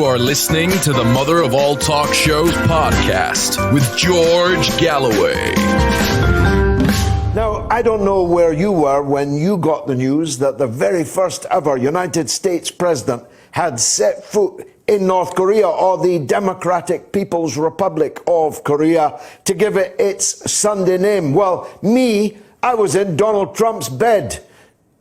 are listening to the Mother of All Talk Shows podcast with George Galloway. Now, I don't know where you were when you got the news that the very first ever United States president had set foot in North Korea, or the Democratic People's Republic of Korea, to give it its Sunday name. Well, I was in Donald Trump's bed.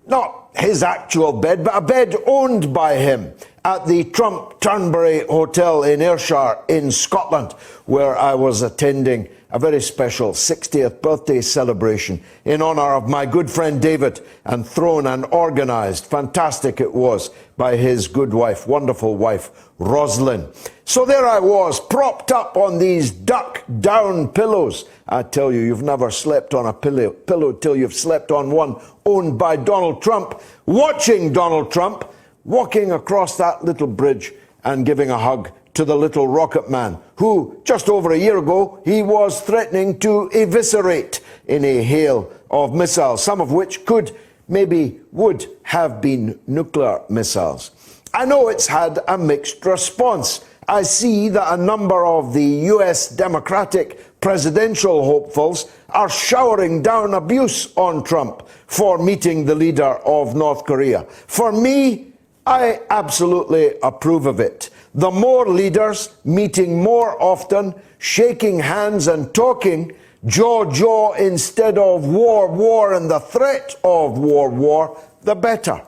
Not his actual bed, but a bed owned by him at the Trump Turnberry Hotel in Ayrshire in Scotland, where I was attending a very special 60th birthday celebration in honour of my good friend David, and thrown and organised, fantastic it was, by his good wife, wonderful wife, Roslyn. So there I was, propped up on these duck-down pillows. I tell you, you've never slept on a pillow till you've slept on one owned by Donald Trump, watching Donald Trump walking across that little bridge and giving a hug to the little rocket man, who just over a year ago he was threatening to eviscerate in a hail of missiles, some of which would have been nuclear missiles. I know it's had a mixed response. I see that a number of the US Democratic presidential hopefuls are showering down abuse on Trump for meeting the leader of North Korea. For me, I absolutely approve of it. The more leaders meeting more often, shaking hands and talking jaw instead of war, and the threat of war, the better.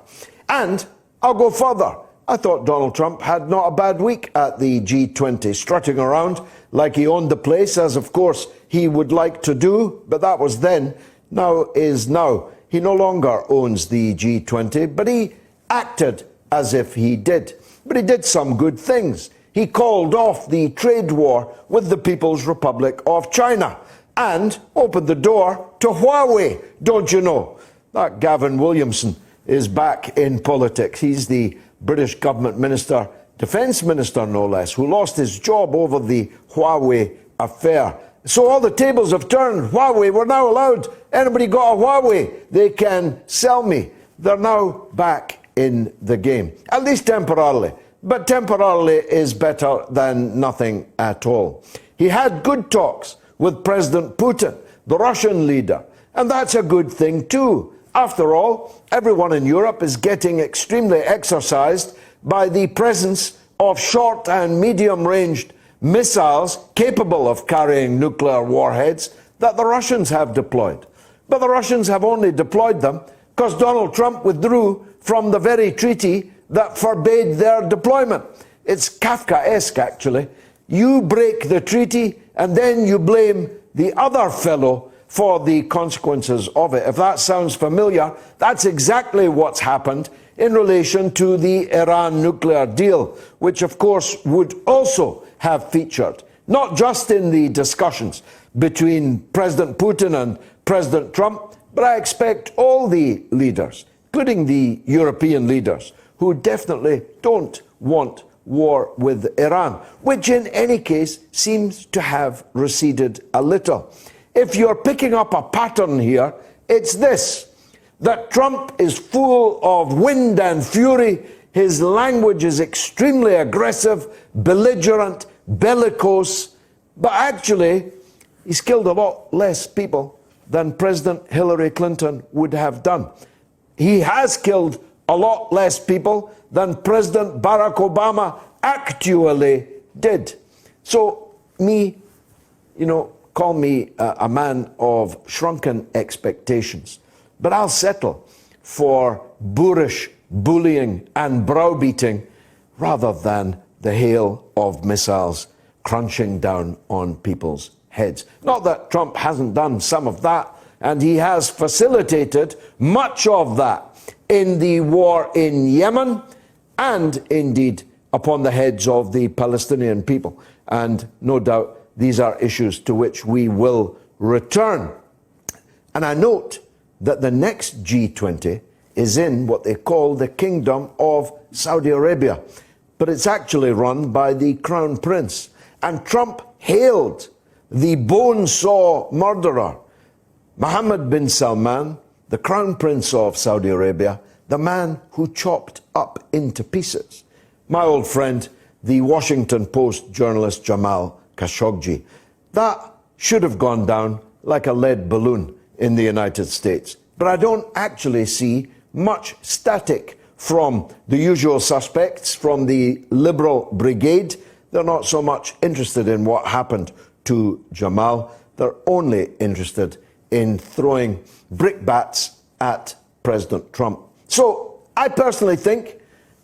And I'll go further. I thought Donald Trump had not a bad week at the G20, strutting around like he owned the place, as of course he would like to do, but that was then. Now is now. He no longer owns the G20, but he acted as if he did. But he did some good things. He called off the trade war with the People's Republic of China and opened the door to Huawei, don't you know? That Gavin Williamson is back in politics. He's the British government minister, defence minister no less, who lost his job over the Huawei affair. So all the tables have turned. Huawei, we're now allowed. Anybody got a Huawei, they can sell me. They're now back in the game, at least temporarily. But temporarily is better than nothing at all. He had good talks with President Putin, the Russian leader, and that's a good thing too. After all, everyone in Europe is getting extremely exercised by the presence of short and medium-ranged missiles capable of carrying nuclear warheads that the Russians have deployed. But the Russians have only deployed them because Donald Trump withdrew from the very treaty that forbade their deployment. It's Kafkaesque, actually. You break the treaty and then you blame the other fellow for the consequences of it. If that sounds familiar, that's exactly what's happened in relation to the Iran nuclear deal, which of course would also have featured, not just in the discussions between President Putin and President Trump, but I expect all the leaders, including the European leaders, who definitely don't want war with Iran, which in any case seems to have receded a little. If you're picking up a pattern here, it's this, that Trump is full of wind and fury. His language is extremely aggressive, belligerent, bellicose, but actually he's killed a lot less people than President Hillary Clinton would have done. He has killed a lot less people than President Barack Obama actually did. So call me a man of shrunken expectations, but I'll settle for boorish bullying and browbeating rather than the hail of missiles crunching down on people's heads. Not that Trump hasn't done some of that, and he has facilitated much of that in the war in Yemen and indeed upon the heads of the Palestinian people. And no doubt these are issues to which we will return. And I note that the next G20 is in what they call the Kingdom of Saudi Arabia, but it's actually run by the Crown Prince. And Trump hailed the bone saw murderer, Mohammed bin Salman, the Crown Prince of Saudi Arabia, the man who chopped up into pieces my old friend, the Washington Post journalist Jamal Khashoggi. That should have gone down like a lead balloon in the United States. But I don't actually see much static from the usual suspects, from the Liberal Brigade. They're not so much interested in what happened to Jamal. They're only interested in throwing brickbats at President Trump. So I personally think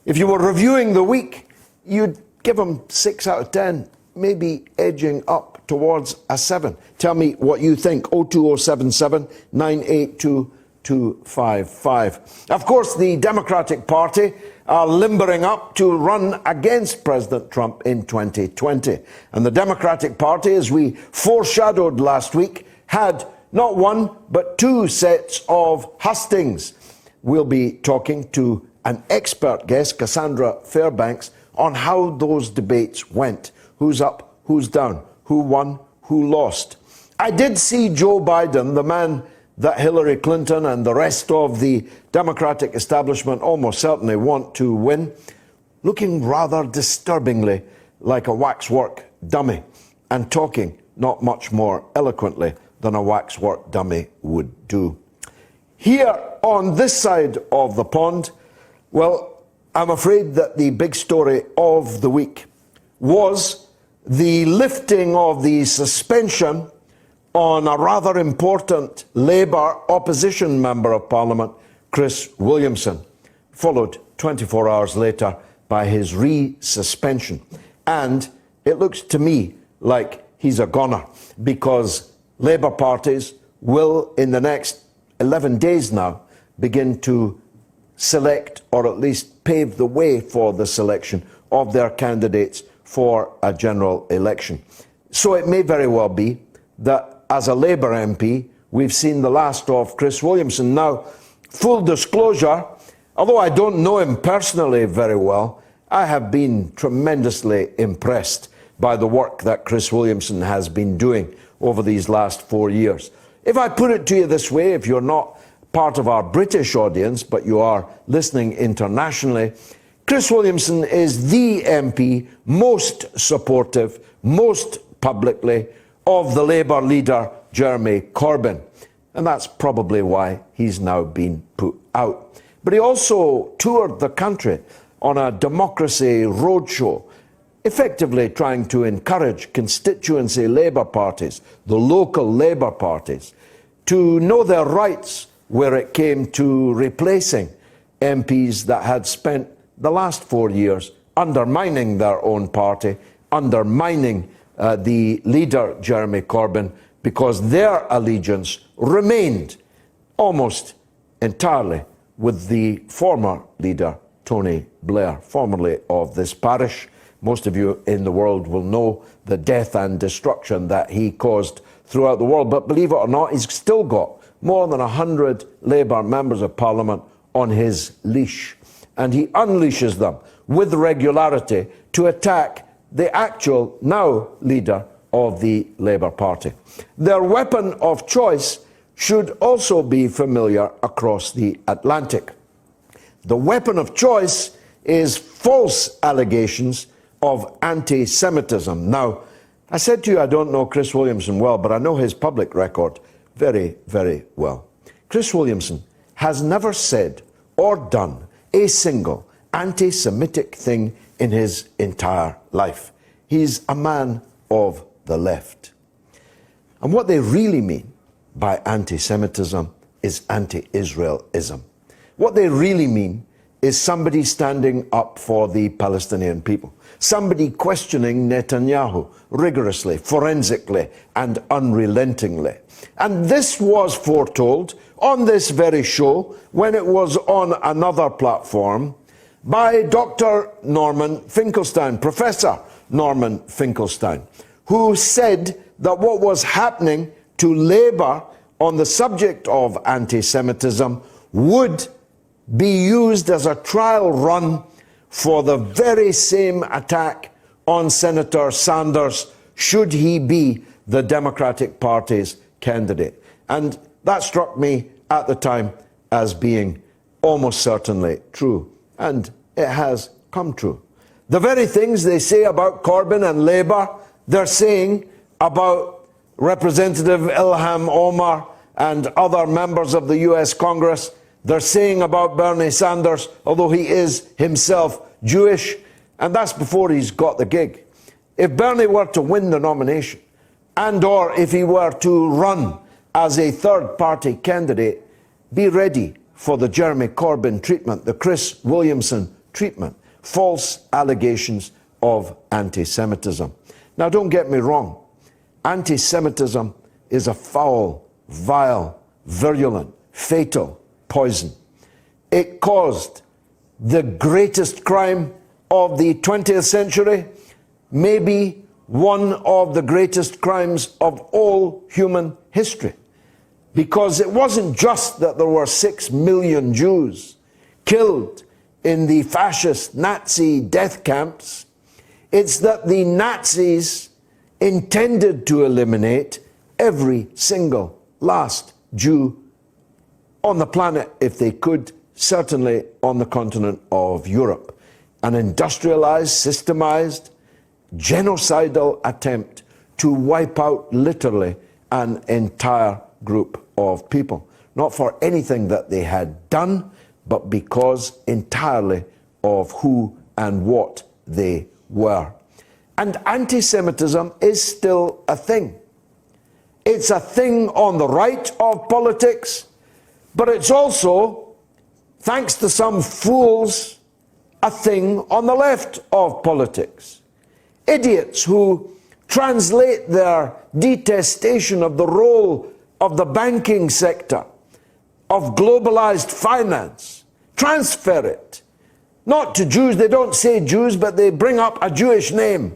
if you were reviewing the week, you'd give him 6 out of 10, maybe edging up towards a 7. Tell me what you think. 02077 982 255. Of course, the Democratic Party are limbering up to run against President Trump in 2020. And the Democratic Party, as we foreshadowed last week, had not one, but 2 sets of hustings. We'll be talking to an expert guest, Cassandra Fairbanks, on how those debates went. Who's up, who's down, who won, who lost. I did see Joe Biden, the man that Hillary Clinton and the rest of the Democratic establishment almost certainly want to win, looking rather disturbingly like a waxwork dummy and talking not much more eloquently than a waxwork dummy would do. Here on this side of the pond, well, I'm afraid that the big story of the week was the lifting of the suspension on a rather important Labour opposition member of Parliament, Chris Williamson, followed 24 hours later by his re-suspension. And it looks to me like he's a goner, because Labour parties will, in the next 11 days now, begin to select, or at least pave the way for the selection of their candidates for a general election. So it may very well be that as a Labour MP, we've seen the last of Chris Williamson. Now, full disclosure, although I don't know him personally very well, I have been tremendously impressed by the work that Chris Williamson has been doing over these last 4 years. If I put it to you this way, if you're not part of our British audience, but you are listening internationally, Chris Williamson is the MP most supportive, most publicly, of the Labour leader, Jeremy Corbyn. And that's probably why he's now been put out. But he also toured the country on a democracy roadshow, effectively trying to encourage constituency Labour parties, the local Labour parties, to know their rights where it came to replacing MPs that had spent the last 4 years undermining their own party, undermining the leader, Jeremy Corbyn, because their allegiance remained almost entirely with the former leader, Tony Blair, formerly of this parish. Most of you in the world will know the death and destruction that he caused throughout the world. But believe it or not, he's still got more than 100 Labour members of Parliament on his leash. And he unleashes them with regularity to attack the actual now leader of the Labour Party. Their weapon of choice should also be familiar across the Atlantic. The weapon of choice is false allegations of anti-Semitism. Now, I said to you I don't know Chris Williamson well, but I know his public record very, very well. Chris Williamson has never said or done a single anti-Semitic thing in his entire life. He's a man of the left. And what they really mean by anti-Semitism is anti-Israelism. What they really mean is somebody standing up for the Palestinian people, somebody questioning Netanyahu rigorously, forensically, and unrelentingly. And this was foretold on this very show when it was on another platform by Dr. Norman Finkelstein, Professor Norman Finkelstein, who said that what was happening to Labour on the subject of anti-Semitism would be used as a trial run for the very same attack on Senator Sanders, should he be the Democratic Party's candidate. And that struck me at the time as being almost certainly true. And it has come true. The very things they say about Corbyn and Labour, they're saying about Representative Ilhan Omar and other members of the US Congress. They're saying about Bernie Sanders, although he is himself Jewish, and that's before he's got the gig. If Bernie were to win the nomination, and or if he were to run as a third-party candidate, be ready for the Jeremy Corbyn treatment, the Chris Williamson treatment, false allegations of anti-Semitism. Now, don't get me wrong. Anti-Semitism is a foul, vile, virulent, fatal poison. It caused the greatest crime of the 20th century, maybe one of the greatest crimes of all human history. Because it wasn't just that there were 6 million Jews killed in the fascist Nazi death camps. It's that the Nazis intended to eliminate every single last Jew on the planet if they could, certainly on the continent of Europe. An industrialized, systemized, genocidal attempt to wipe out literally an entire group of people. Not for anything that they had done, but because entirely of who and what they were. And anti-Semitism is still a thing. It's a thing on the right of politics, but it's also, thanks to some fools, a thing on the left of politics. Idiots who translate their detestation of the role of the banking sector, of globalized finance, transfer it, not to Jews. They don't say Jews, but they bring up a Jewish name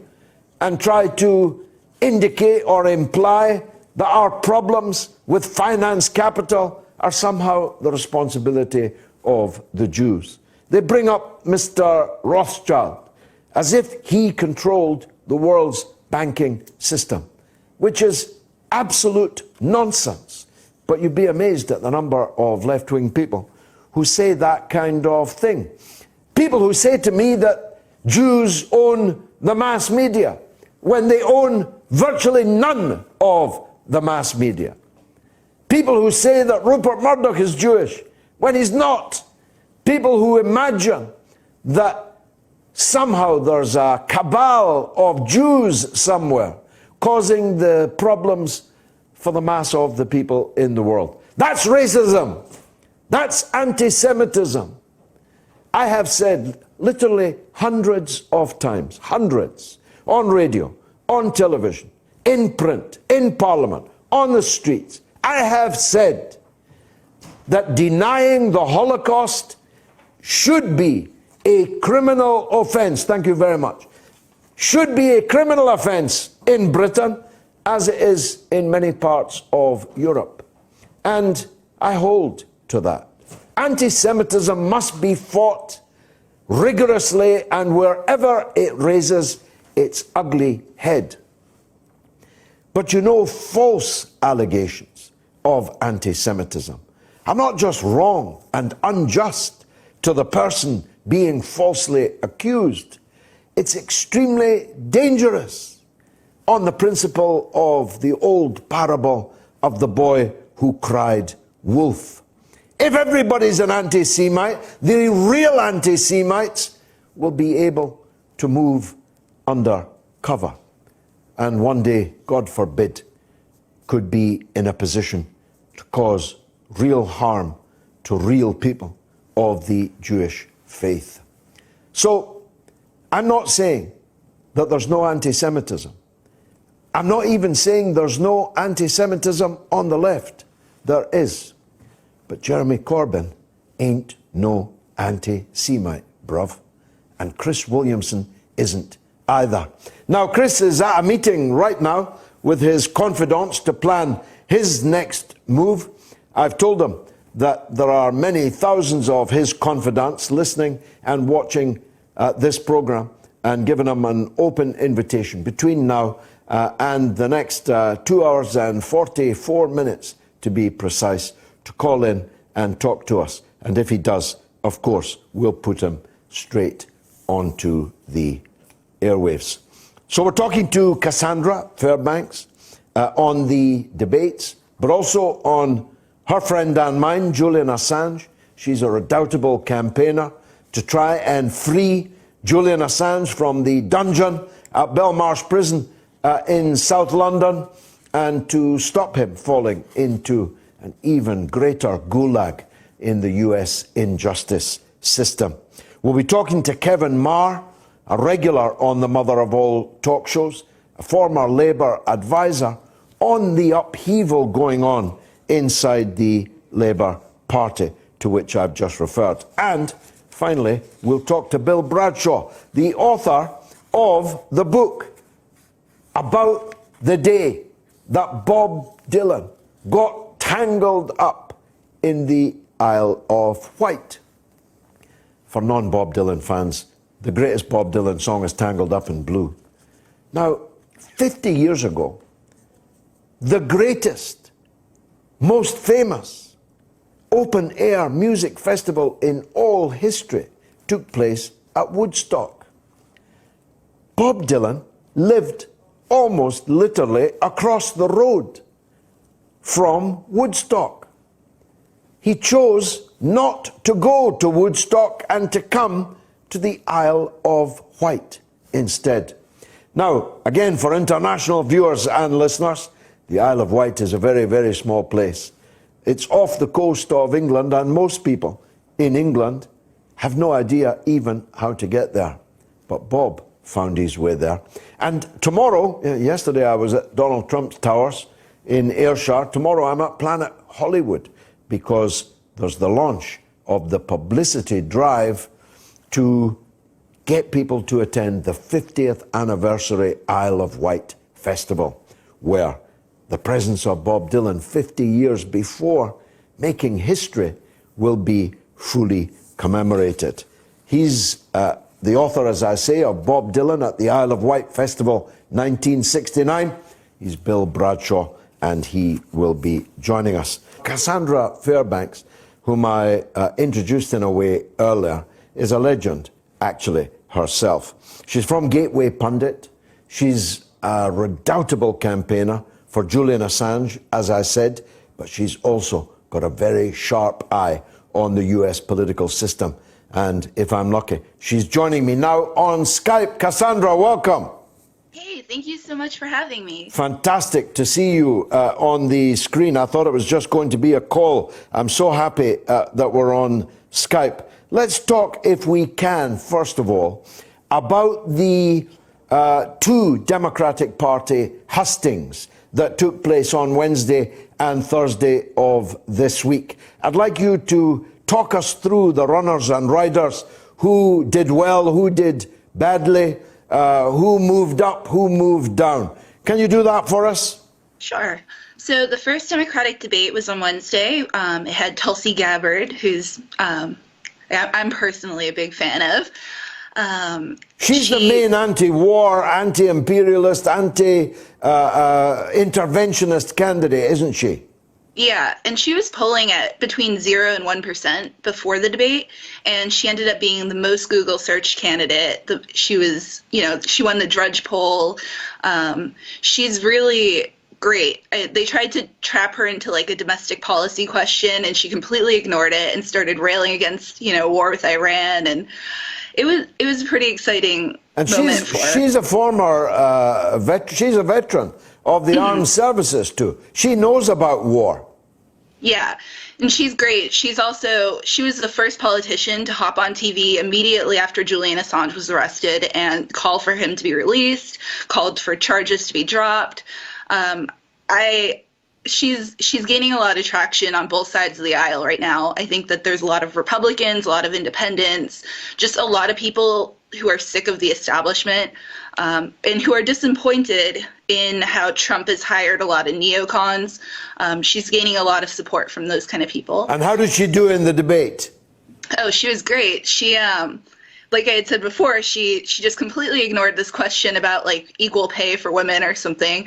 and try to indicate or imply that our problems with finance capital are somehow the responsibility of the Jews. They bring up Mr. Rothschild as if he controlled the world's banking system, which is absolute nonsense. But you'd be amazed at the number of left-wing people who say that kind of thing. People who say to me that Jews own the mass media when they own virtually none of the mass media. People who say that Rupert Murdoch is Jewish when he's not. People who imagine that somehow there's a cabal of Jews somewhere causing the problems for the mass of the people in the world. That's racism. That's anti-Semitism. I have said literally hundreds of times, hundreds, on radio, on television, in print, in Parliament, on the streets. I have said that denying the Holocaust should be a criminal offense. Thank you very much. Should be a criminal offense in Britain, as it is in many parts of Europe. And I hold to that. Anti-Semitism must be fought rigorously and wherever it raises its ugly head. But you know, false allegations of anti-Semitism are not just wrong and unjust to the person being falsely accused. It's extremely dangerous on the principle of the old parable of the boy who cried wolf. If everybody's an anti-Semite, the real anti-Semites will be able to move under cover. And one day, God forbid, could be in a position to cause real harm to real people of the Jewish faith. So, I'm not saying that there's no anti-Semitism. I'm not even saying there's no anti-Semitism on the left. There is. But Jeremy Corbyn ain't no anti-Semite, bruv. And Chris Williamson isn't either. Now, Chris is at a meeting right now with his confidants to plan his next move. I've told him that there are many thousands of his confidants listening and watching this program, and given him an open invitation between now and the next 2 hours and 44 minutes, to be precise, to call in and talk to us. And if he does, of course, we'll put him straight onto the airwaves. So we're talking to Cassandra Fairbanks on the debates, but also on her friend and mine, Julian Assange. She's a redoubtable campaigner to try and free Julian Assange from the dungeon at Belmarsh Prison in South London, and to stop him falling into an even greater gulag in the US injustice system. We'll be talking to Kevin Marr, a regular on the Mother of All talk shows, a former Labour advisor, on the upheaval going on inside the Labour Party, to which I've just referred. And finally, we'll talk to Bill Bradshaw, the author of the book about the day that Bob Dylan got tangled up in the Isle of Wight. For non-Bob Dylan fans, the greatest Bob Dylan song is Tangled Up in Blue. Now, 50 years ago, the greatest, most famous open-air music festival in all history took place at Woodstock. Bob Dylan lived almost literally across the road from Woodstock. He chose not to go to Woodstock and to come to the Isle of Wight instead. Now, again, for international viewers and listeners, the Isle of Wight is a very, very small place. It's off the coast of England, and most people in England have no idea even how to get there. But Bob found his way there. And tomorrow, yesterday I was at Donald Trump's towers in Ayrshire. Tomorrow I'm at Planet Hollywood, because there's the launch of the publicity drive to get people to attend the 50th anniversary Isle of Wight Festival, where the presence of Bob Dylan 50 years before, making history, will be fully commemorated. He's the author, as I say, of Bob Dylan at the Isle of Wight Festival 1969. He's Bill Bradshaw, and he will be joining us. Cassandra Fairbanks, whom I introduced in a way earlier, is a legend, actually, herself. She's from Gateway Pundit. She's a redoubtable campaigner for Julian Assange, as I said, but she's also got a very sharp eye on the US political system. And if I'm lucky, she's joining me now on Skype. Cassandra, welcome. Hey, thank you so much for having me. Fantastic to see you on the screen. I thought it was just going to be a call. I'm so happy that we're on Skype. Let's talk, if we can, first of all, about the two Democratic Party hustings that took place on Wednesday and Thursday of this week. I'd like you to talk us through the runners and riders, who did well, who did badly, who moved up, who moved down. Can you do that for us? Sure. So the first Democratic debate was on Wednesday. It had Tulsi Gabbard, who's I'm personally a big fan of. She's the main anti-war, anti-imperialist, anti-interventionist candidate, isn't she? Yeah, and she was polling at between 0 and 1% before the debate, and she ended up being the most Google searched candidate. She was, she won the Drudge poll. She's really great. They tried to trap her into like a domestic policy question, and she completely ignored it and started railing against, war with Iran, and it was a pretty exciting moment for her. She's a former she's a veteran of the armed services too. She knows about war. Yeah, and she's great. She was the first politician to hop on TV immediately after Julian Assange was arrested and call for him to be released, called for charges to be dropped. She's gaining a lot of traction on both sides of the aisle right now. I think that there's a lot of Republicans, a lot of independents, just a lot of people who are sick of the establishment, and who are disappointed in how Trump has hired a lot of neocons. She's gaining a lot of support from those kind of people. And how did she do in the debate? Oh, she was great. She like I had said before, she just completely ignored this question about like equal pay for women or something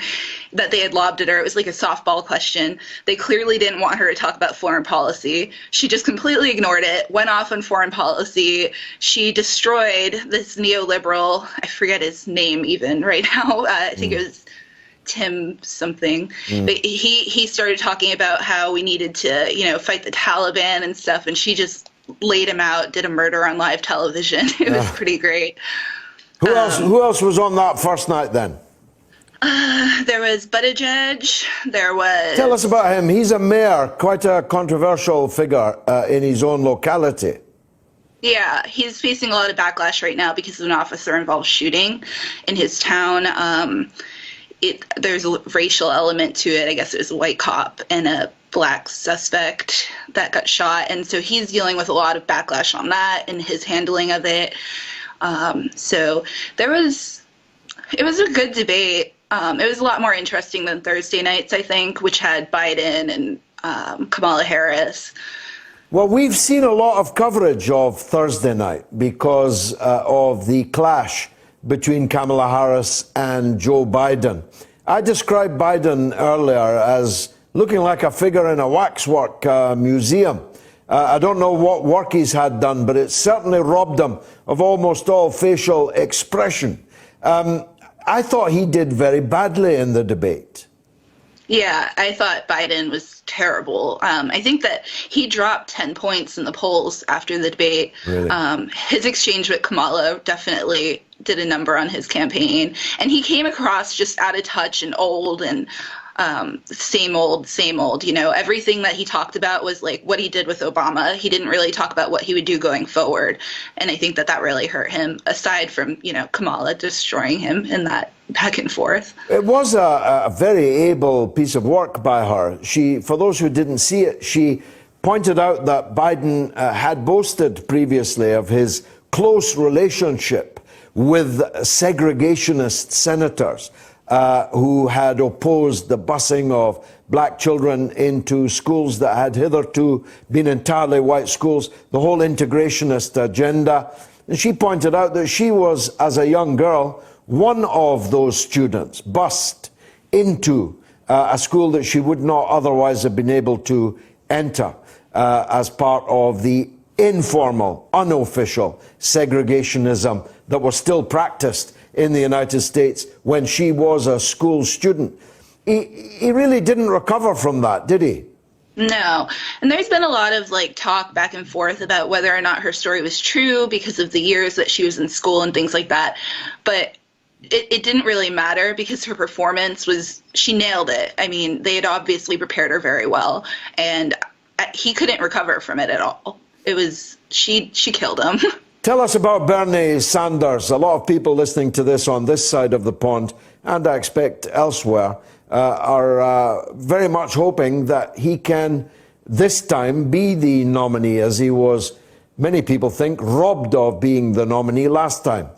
that they had lobbed at her. It was like a softball question. They clearly didn't want her to talk about foreign policy. She just completely ignored it, went off on foreign policy. She destroyed this neoliberal, I forget his name even right now. I think it was Tim something. But he started talking about how we needed to, fight the Taliban and stuff, and she just laid him out, did a murder on live television. It was pretty great. Who else was on that first night then? There was Buttigieg. There was... Tell us about him. He's a mayor, quite a controversial figure in his own locality. Yeah, he's facing a lot of backlash right now because of an officer-involved shooting in his town. There's a racial element to it. I guess it was a white cop and a black suspect that got shot, and so he's dealing with a lot of backlash on that and his handling of it. So it was a good debate. It was a lot more interesting than Thursday nights, I think, which had Biden and Kamala Harris. Well, we've seen a lot of coverage of Thursday night because of the clash between Kamala Harris and Joe Biden. I described Biden earlier as looking like a figure in a waxwork museum. I don't know what work he's had done, but it certainly robbed him of almost all facial expression. I thought he did very badly in the debate. Yeah, I thought Biden was terrible. I think that he dropped 10 points in the polls after the debate. Really? His exchange with Kamala definitely did a number on his campaign. And he came across just out of touch and old and same old. Everything that he talked about was like what he did with Obama. He didn't really talk about what he would do going forward. And I think that really hurt him, aside from, Kamala destroying him in that back and forth. It was a very able piece of work by her. For those who didn't see it, she pointed out that Biden had boasted previously of his close relationship with segregationist senators who had opposed the busing of black children into schools that had hitherto been entirely white schools, the whole integrationist agenda. And she pointed out that she was, as a young girl, one of those students bused into a school that she would not otherwise have been able to enter as part of the informal, unofficial segregationism that was still practiced in the United States when she was a school student. He really didn't recover from that, did he? No. And there's been a lot of talk back and forth about whether or not her story was true because of the years that she was in school and things like that. But it didn't really matter because her performance she nailed it. I mean, they had obviously prepared her very well, and he couldn't recover from it at all. She killed him. Tell us about Bernie Sanders. A lot of people listening to this on this side of the pond, and I expect elsewhere, are very much hoping that he can this time be the nominee, as he was, many people think, robbed of being the nominee last time.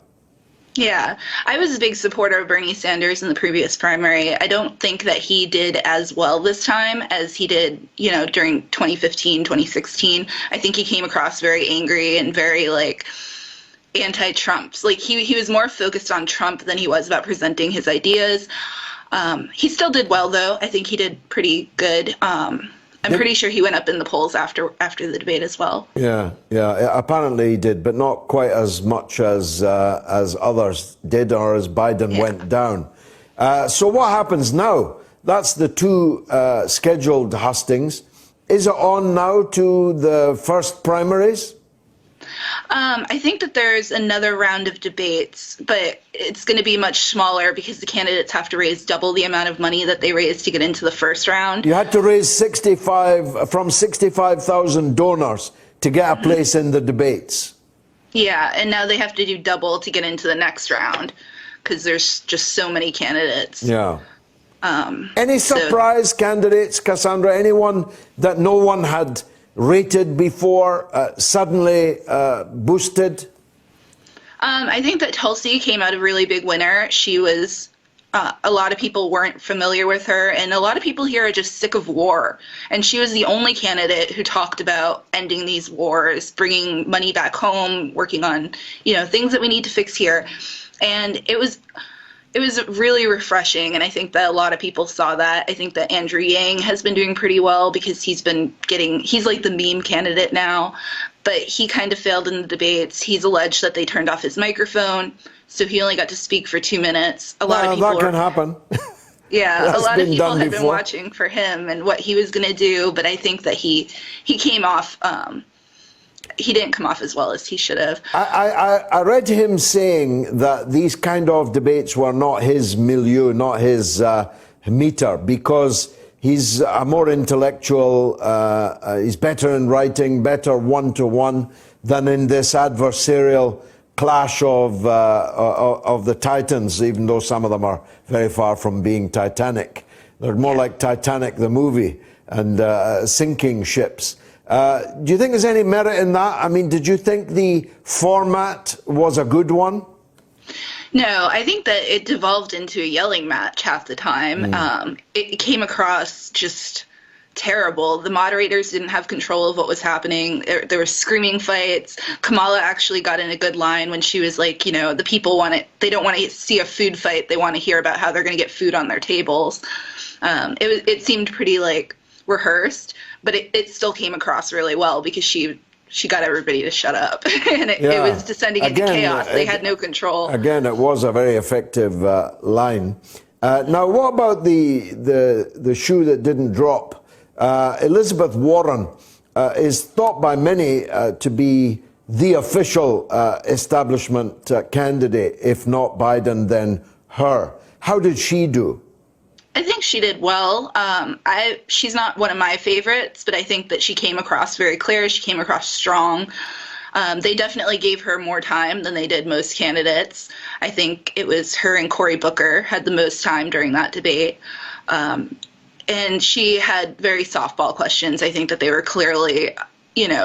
Yeah, I was a big supporter of Bernie Sanders in the previous primary. I don't think that he did as well this time as he did, during 2015, 2016. I think he came across very angry and very anti-Trump. He was more focused on Trump than he was about presenting his ideas. He still did well, though. I think he did pretty good. I'm pretty sure he went up in the polls after the debate as well. Yeah. Apparently he did, but not quite as much as others did, or as Biden went down. So what happens now? That's the two scheduled hustings. Is it on now to the first primaries? I think that there's another round of debates, but it's going to be much smaller because the candidates have to raise double the amount of money that they raised to get into the first round. You had to raise 65,000 donors to get a place in the debates. Yeah, and now they have to do double to get into the next round because there's just so many candidates. Yeah. Any surprise candidates, Cassandra? Anyone that no one had rated before, suddenly boosted? I think that Tulsi came out a really big winner. She was A lot of people weren't familiar with her, and a lot of people here are just sick of war. And she was the only candidate who talked about ending these wars, bringing money back home, working on, things that we need to fix here. And it was really refreshing, and I think that a lot of people saw that. I think that Andrew Yang has been doing pretty well because he's like the meme candidate now, but he kind of failed in the debates. He's alleged that they turned off his microphone, so he only got to speak for 2 minutes. A lot of people that can happen. Yeah, a lot of people had before. been watching for him and what he was going to do, but I think that he came off. He didn't come off as well as he should have. I read him saying that these kind of debates were not his milieu, not his meter, because he's a more intellectual, he's better in writing, better one-to-one than in this adversarial clash of the titans, even though some of them are very far from being Titanic. They're more like Titanic, the movie, and sinking ships. Do you think there's any merit in that? I mean, did you think the format was a good one? No, I think that it devolved into a yelling match half the time. It came across just terrible. The moderators didn't have control of what was happening. There were screaming fights. Kamala actually got in a good line when she was like, the people they don't want to see a food fight. They want to hear about how they're going to get food on their tables. It seemed pretty rehearsed, but it still came across really well because she got everybody to shut up, and it was descending into chaos. They had no control. Again, it was a very effective line. Now, what about the shoe that didn't drop? Elizabeth Warren is thought by many to be the official establishment candidate. If not Biden, then her. How did she do? I think she did well. She's not one of my favorites, but I think that she came across very clear. She came across strong. They definitely gave her more time than they did most candidates. I think it was her and Cory Booker had the most time during that debate. And she had very softball questions. I think that they were clearly,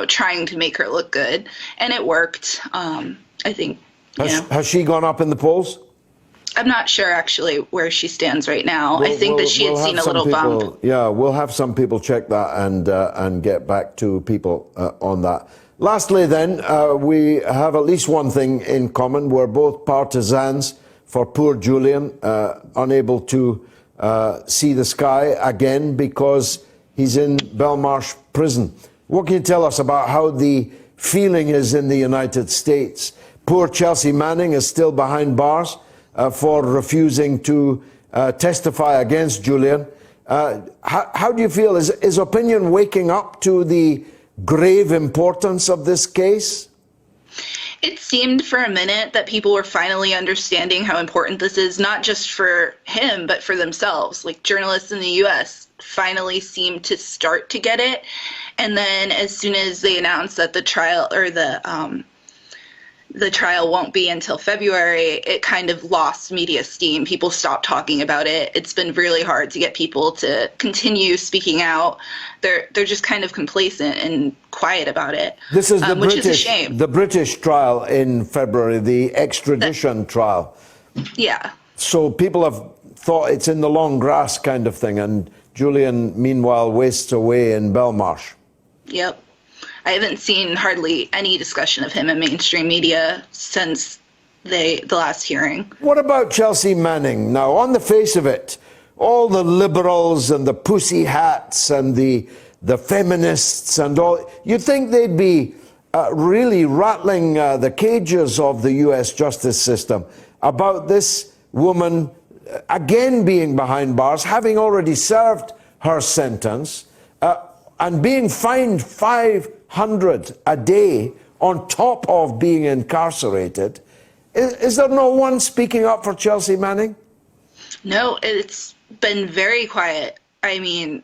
trying to make her look good. And it worked. I think, Has she gone up in the polls? I'm not sure, actually, where she stands right now. I think that she had seen a little bump. Yeah, we'll have some people check that and get back to people on that. Lastly, then, we have at least one thing in common. We're both partisans for poor Julian, unable to see the sky again because he's in Belmarsh prison. What can you tell us about how the feeling is in the United States? Poor Chelsea Manning is still behind bars for refusing to testify against Julian. How do you feel? Is opinion waking up to the grave importance of this case? It seemed for a minute that people were finally understanding how important this is, not just for him, but for themselves. Like, journalists in the U.S. finally seemed to start to get it. And then as soon as they announced that the trial won't be until February, it kind of lost media steam. People stopped talking about it. It's been really hard to get people to continue speaking out. They're just kind of complacent and quiet about it. This is which is a shame. The British trial in February, the extradition trial. Yeah. So people have thought it's in the long grass kind of thing, and Julian, meanwhile, wastes away in Belmarsh. Yep. I haven't seen hardly any discussion of him in mainstream media since the last hearing. What about Chelsea Manning? Now, on the face of it, all the liberals and the pussy hats and the feminists and all, you'd think they'd be really rattling the cages of the U.S. justice system about this woman again being behind bars, having already served her sentence, and being fined $500 a day on top of being incarcerated. Is there no one speaking up for Chelsea Manning? No, it's been very quiet. I mean,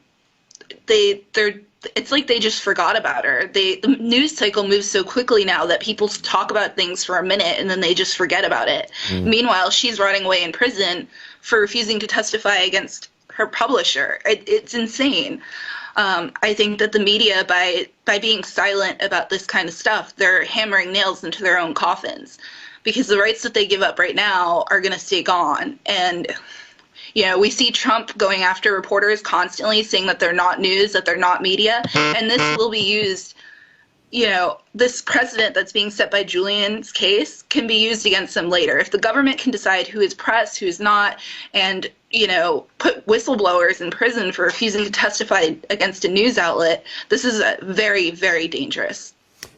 it's like they just forgot about her. The news cycle moves so quickly now that people talk about things for a minute and then they just forget about it. Meanwhile, she's rotting away in prison for refusing to testify against her publisher. It's insane. I think that the media, by being silent about this kind of stuff, they're hammering nails into their own coffins, because the rights that they give up right now are going to stay gone. And We see Trump going after reporters constantly, saying that they're not news, that they're not media, and this will be used. This precedent that's being set by Julian's case can be used against them later. If the government can decide who is press, who's not, and, put whistleblowers in prison for refusing to testify against a news outlet, this is a very, very dangerous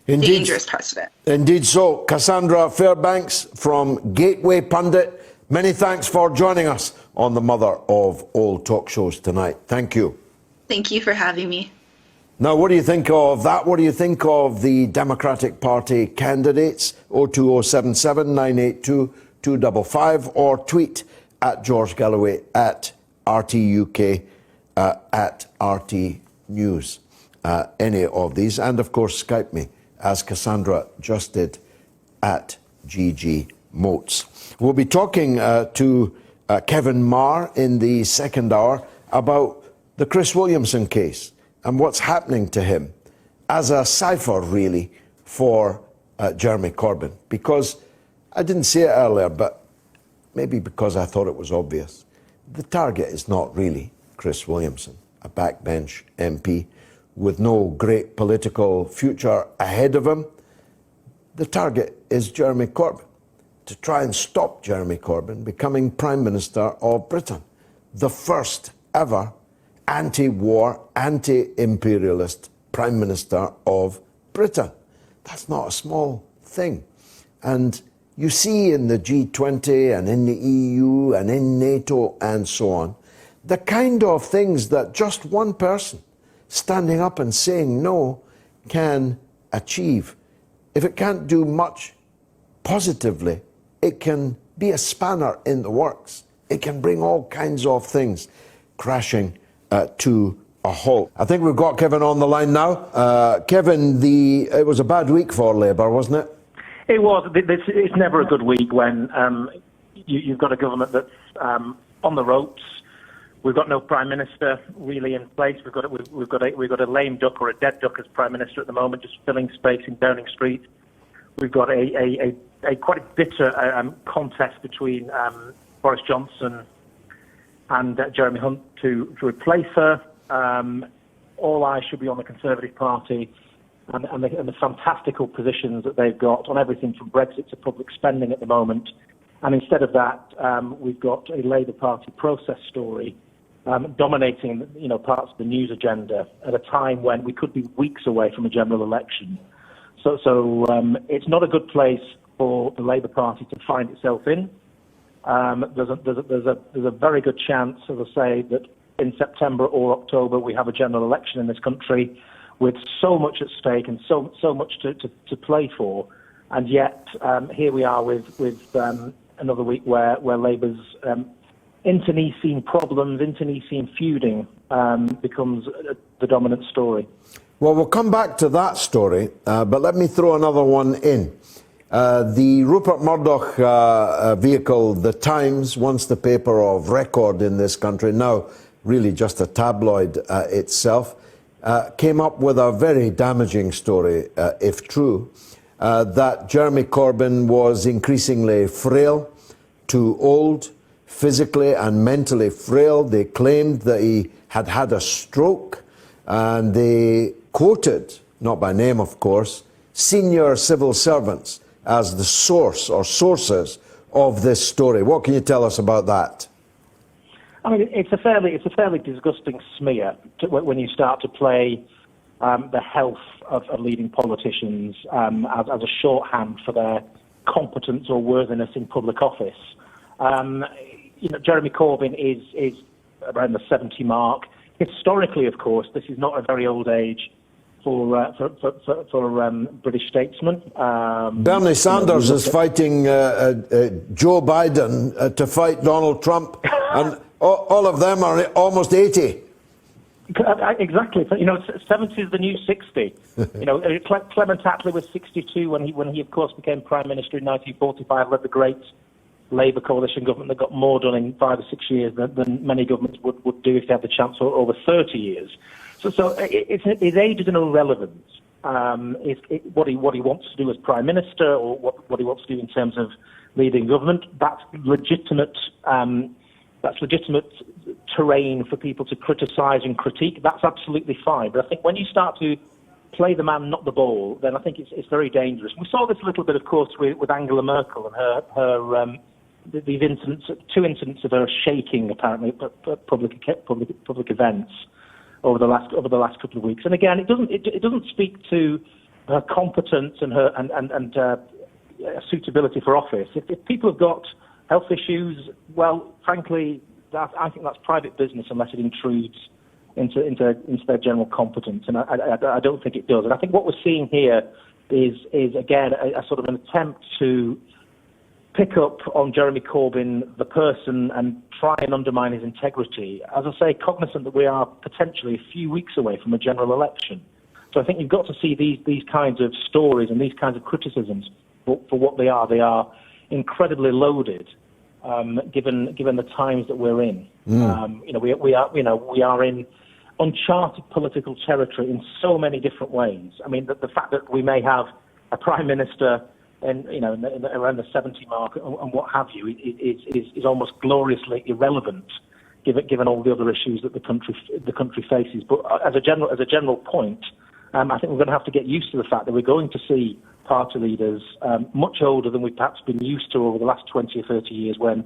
precedent. Indeed so. Cassandra Fairbanks from Gateway Pundit, many thanks for joining us on the Mother of All Talk Shows tonight. Thank you. Thank you for having me. Now, what do you think of that? What do you think of the Democratic Party candidates? 02077 982 255 or tweet at George Galloway at RTUK at RT News. Any of these. And of course, Skype me, as Cassandra just did, at GG MOATS. We'll be talking to Kevin Marr in the second hour about the Chris Williamson case and what's happening to him as a cipher, really, for Jeremy Corbyn. Because I didn't say it earlier, but maybe because I thought it was obvious. The target is not really Chris Williamson, a backbench MP with no great political future ahead of him. The target is Jeremy Corbyn, to try and stop Jeremy Corbyn becoming Prime Minister of Britain, the first ever anti-war, anti-imperialist Prime Minister of Britain. That's not a small thing. And you see in the G20 and in the EU and in NATO and so on, the kind of things that just one person standing up and saying no can achieve. If it can't do much positively, it can be a spanner in the works. It can bring all kinds of things crashing to a halt. I think we've got Kevin on the line now. Kevin, it was a bad week for Labour, wasn't it? It was. It's never a good week when you've got a government that's on the ropes. We've got no prime minister really in place. We've got a lame duck or a dead duck as prime minister at the moment, just filling space in Downing Street. We've got a quite bitter contest between Boris Johnson and Jeremy Hunt to replace her. All eyes should be on the Conservative Party and the fantastical positions that they've got on everything from Brexit to public spending at the moment. And instead of that, we've got a Labour Party process story dominating, parts of the news agenda at a time when we could be weeks away from a general election. So it's not a good place for the Labour Party to find itself in. There's a very good chance, as I say, that in September or October we have a general election in this country with so much at stake and so much to play for, and yet here we are with another week where Labour's internecine problems, internecine feuding becomes the dominant story. Well, we'll come back to that story, but let me throw another one in. The Rupert Murdoch vehicle, The Times, once the paper of record in this country, now really just a tabloid itself, came up with a very damaging story, if true, that Jeremy Corbyn was increasingly frail, too old, physically and mentally frail. They claimed that he had had a stroke, and they quoted, not by name of course, senior civil servants as the source or sources of this story. What can you tell us about that? I mean, it's a fairly disgusting smear when you start to play the health of leading politicians as a shorthand for their competence or worthiness in public office. Jeremy Corbyn is around the 70 mark. Historically, of course, this is not a very old age for British statesmen. Bernie Sanders is fighting Joe Biden to fight Donald Trump, and all of them are almost 80. Exactly. 70 is the new 60. Clement Attlee was 62 when he of course became Prime Minister in 1945, led the great Labour coalition government that got more done in 5 or 6 years than many governments would do if they had the chance for over 30 years. So his age is an irrelevance. What he wants to do as Prime Minister or what he wants to do in terms of leading government, that's legitimate legitimate terrain for people to criticise and critique. That's absolutely fine. But I think when you start to play the man, not the ball, then I think it's very dangerous. We saw this a little bit, of course, with Angela Merkel and her these incidents, 2 incidents of her shaking apparently at public events over the last couple of weeks. And again, it doesn't speak to her competence and her and suitability for office. If people have got health issues, well, frankly, I think that's private business unless it intrudes into their general competence, and I don't think it does. And I think what we're seeing here is again a sort of an attempt to pick up on Jeremy Corbyn, the person, and try and undermine his integrity. As I say, cognizant that we are potentially a few weeks away from a general election. So I think you've got to see these kinds of stories and these kinds of criticisms for what they are. They are incredibly loaded, given the times that we're in. We are in uncharted political territory in so many different ways. I mean, the fact that we may have a prime minister around the 70 mark and what have you is almost gloriously irrelevant, given all the other issues that the country faces. But as a general point, I think we're going to have to get used to the fact that we're going to see party leaders much older than we've perhaps been used to over the last 20 or 30 years, when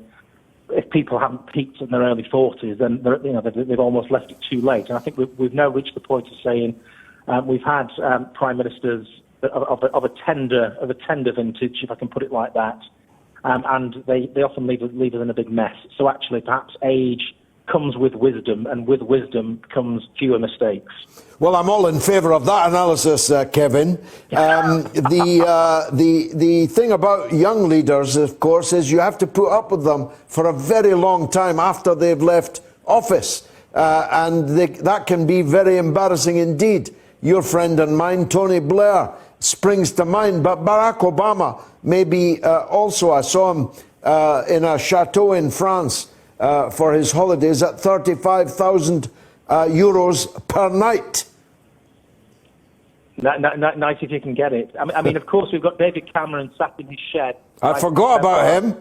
if people haven't peaked in their early 40s, then they've almost left it too late. And I think we've now reached the point of saying we've had prime ministers of a tender vintage, if I can put it like that, and they often leave us in a big mess. So actually, perhaps age comes with wisdom, and with wisdom comes fewer mistakes. Well, I'm all in favour of that analysis, Kevin. The thing about young leaders, of course, is you have to put up with them for a very long time after they've left office, and that can be very embarrassing indeed. Your friend and mine, Tony Blair, springs to mind, but Barack Obama maybe also. I saw him in a chateau in France for his holidays at 35,000 euros per night. Nice if you can get it. I mean, of course, we've got David Cameron sat in his shed. I forgot about him.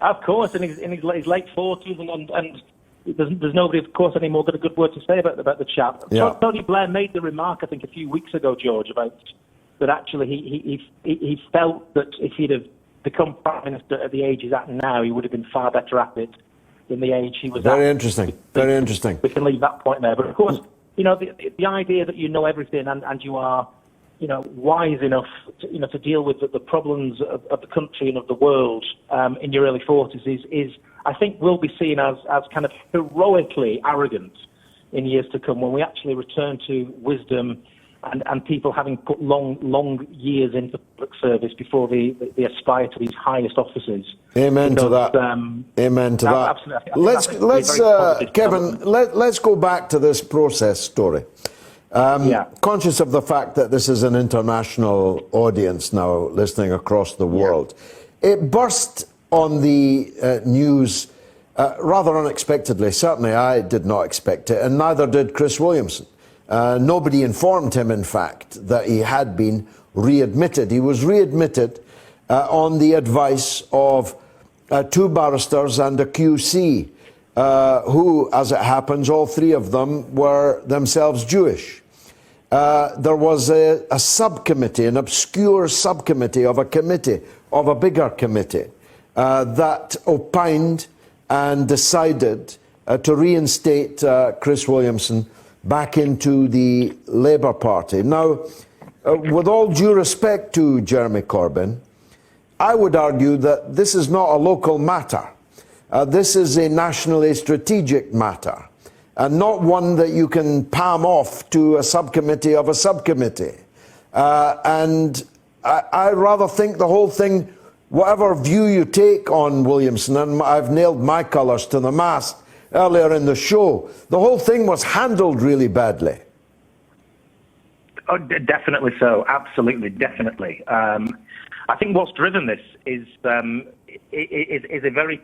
Of course, in his late 40s, and there's nobody, of course, anymore got a good word to say about the chap. Yeah. Tony Blair made the remark, I think, a few weeks ago, George, about that actually he felt that if he'd have become prime minister at the age he's at now, he would have been far better at it than the age he was at. Very interesting. Very interesting. We can leave that point there. But of course, the idea that you know everything and you are, wise enough to deal with the problems of the country and of the world in your early 40s is I think will be seen as kind of heroically arrogant in years to come, when we actually return to wisdom and people having put long years into public service before they aspire to these highest offices. Amen to that. Amen to that. Absolutely. Let's Kevin, let's go back to this process story. Conscious of the fact that this is an international audience now listening across the world. It burst on the news rather unexpectedly. Certainly I did not expect it, and neither did Chris Williamson. Nobody informed him, in fact, that he had been readmitted. He was readmitted on the advice of 2 barristers and a QC, who, as it happens, all 3 of them were themselves Jewish. There was a subcommittee, an obscure subcommittee of a committee, of a bigger committee, that opined and decided to reinstate Chris Williamson back into the Labour Party. Now, with all due respect to Jeremy Corbyn, I would argue that this is not a local matter. This is a nationally strategic matter, and not one that you can palm off to a subcommittee of a subcommittee. And I rather think the whole thing, whatever view you take on Williamson, and I've nailed my colours to the mast earlier in the show, the whole thing was handled really badly. Oh, definitely so. Absolutely, definitely. I think what's driven this is a very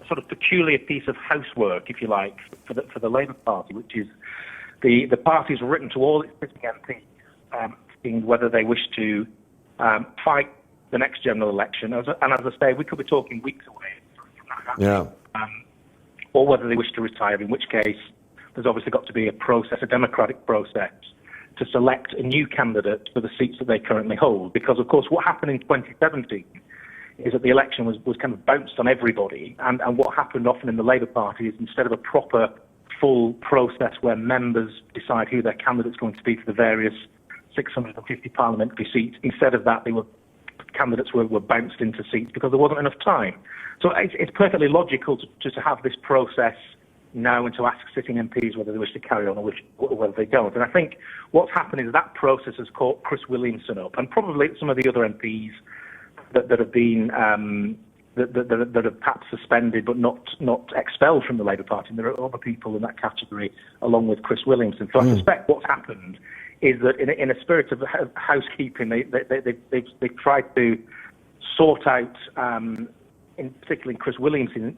sort of peculiar piece of housework, if you like, for the Labour Party, which is the party's written to all its sitting MPs, seeing whether they wish to fight the next general election. And as I say, we could be talking weeks away from that happening. or whether they wish to retire, in which case there's obviously got to be a process, a democratic process, to select a new candidate for the seats that they currently hold. Because, of course, what happened in 2017 is that the election was kind of bounced on everybody. And what happened often in the Labour Party is, instead of a proper, full process where members decide who their candidate's going to be for the various 650 parliamentary seats, instead of that, candidates were bounced into seats because there wasn't enough time. So it's perfectly logical to have this process now and to ask sitting MPs whether they wish to carry on or whether they don't. And I think what's happened is that process has caught Chris Williamson up, and probably some of the other MPs that have been that are perhaps suspended but not expelled from the Labour Party. And there are other people in that category along with Chris Williamson. So I suspect what's happened is that in a spirit of housekeeping, they've tried to sort out, particularly in Chris Williamson's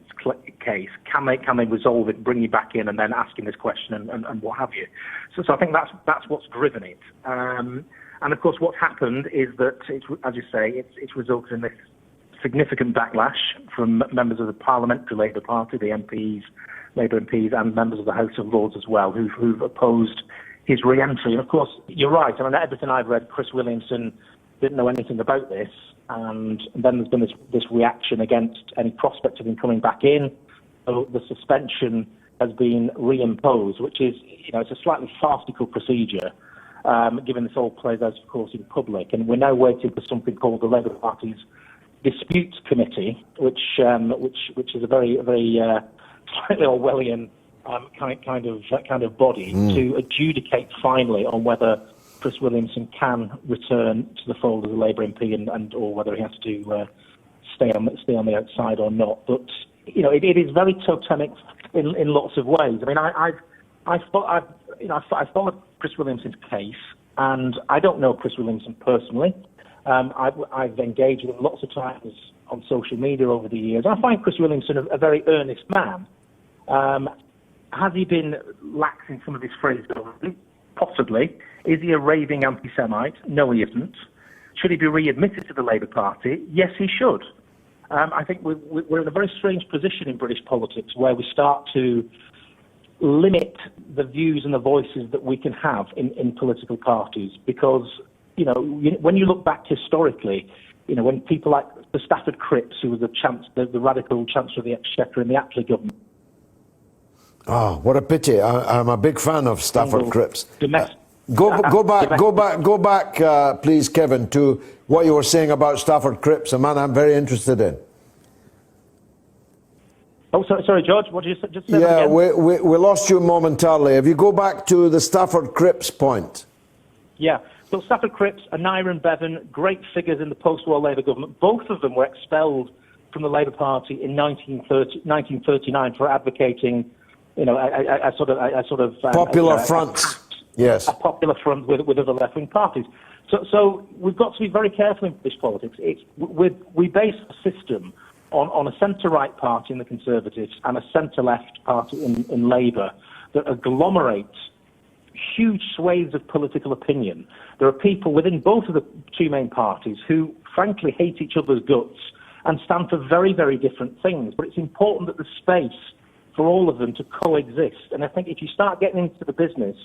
case, can they resolve it, bring you back in, and then ask him this question and what have you. So I think that's what's driven it. And of course, what's happened is that, as you say, it's resulted in this significant backlash from members of the Parliamentary Labour Party, the MPs, Labour MPs, and members of the House of Lords as well, who've opposed his re-entry. And of course, you're right. I mean, everything I've read, Chris Williamson didn't know anything about this, and then there's been this reaction against any prospect of him coming back in. So the suspension has been reimposed, which is, it's a slightly farcical procedure, given this all plays out, of course, in public. And we're now waiting for something called the Labour Party's Disputes Committee, which is a very slightly Orwellian kind of body to adjudicate finally on whether Chris Williamson can return to the fold as a Labour MP and or whether he has to stay on the outside or not. But it is very totemic in lots of ways. I mean, I followed Chris Williamson's case, and I don't know Chris Williamson personally. I've engaged with him lots of times on social media over the years. I find Chris Williamson a very earnest man. Has he been lax in some of his phrases? Possibly. Is he a raving anti-Semite? No, he isn't. Should he be readmitted to the Labour Party? Yes, he should. I think we're in a very strange position in British politics where we start to limit the views and the voices that we can have in political parties, because when you look back historically, when people like the Stafford Cripps, who was the radical Chancellor of the Exchequer in the Attlee government. Oh, what a pity! I'm a big fan of Stafford Cripps. Go back, please, Kevin, to what you were saying about Stafford Cripps, a man I'm very interested in. Oh, sorry, George. What did you just say? Yeah, again? we lost you momentarily. If you go back to the Stafford Cripps point. Yeah. So Stafford Cripps and Nyron Bevan, great figures in the post-war Labour government. Both of them were expelled from the Labour Party in 1939 for advocating, a sort of popular front. Yes, a popular front with other left-wing parties. So we've got to be very careful in British politics. We base a system on a centre-right party in the Conservatives and a centre-left party in Labour that agglomerates huge swathes of political opinion. There are people within both of the two main parties who, frankly, hate each other's guts and stand for very, very different things. But it's important that there's space for all of them to coexist. And I think if you start getting into the business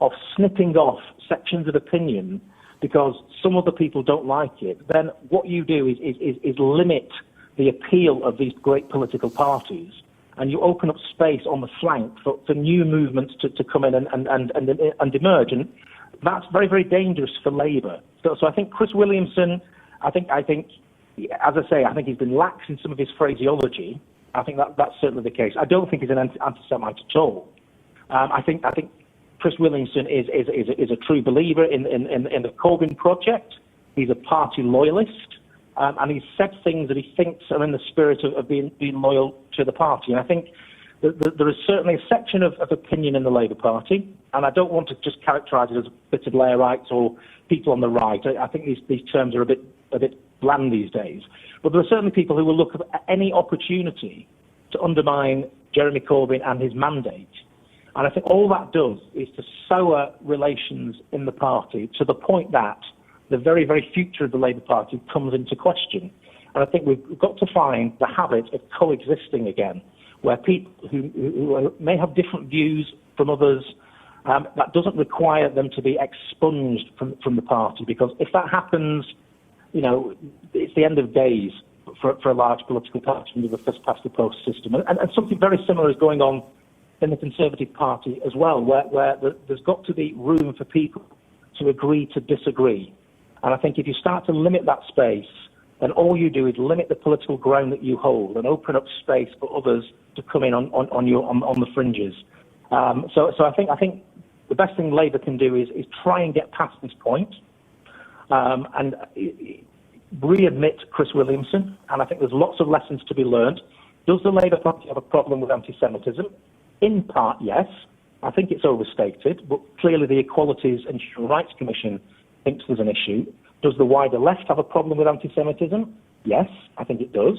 of snipping off sections of opinion because some other people don't like it, then what you do is limit the appeal of these great political parties, and you open up space on the flank for new movements to come in and emerge. And that's very, very dangerous for Labour. So I think Chris Williamson, I think, as I say, I think he's been lax in some of his phraseology. I think that's certainly the case. I don't think he's an anti-Semite at all. I think Chris Williamson is a true believer in the Corbyn project. He's a party loyalist. And he's said things that he thinks are in the spirit of being loyal to the party. And I think that there is certainly a section of opinion in the Labour Party, and I don't want to just characterise it as a bit of Blairites or people on the right. I think these terms are a bit bland these days. But there are certainly people who will look at any opportunity to undermine Jeremy Corbyn and his mandate. And I think all that does is to sour relations in the party to the point that the very, very future of the Labour Party comes into question. And I think we've got to find the habit of coexisting again, where people who may have different views from others, that doesn't require them to be expunged from the party, because if that happens, it's the end of days for a large political party under the first past the post system. And something very similar is going on in the Conservative Party as well, where there's got to be room for people to agree to disagree. And I think if you start to limit that space, then all you do is limit the political ground that you hold and open up space for others to come in on the fringes. So I think the best thing Labour can do is try and get past this point and readmit Chris Williamson. And I think there's lots of lessons to be learned. Does the Labour Party have a problem with anti-Semitism? In part, yes. I think it's overstated, but clearly the Equalities and Human Rights Commission thinks there's an issue. Does the wider left have a problem with anti-Semitism? Yes, I think it does.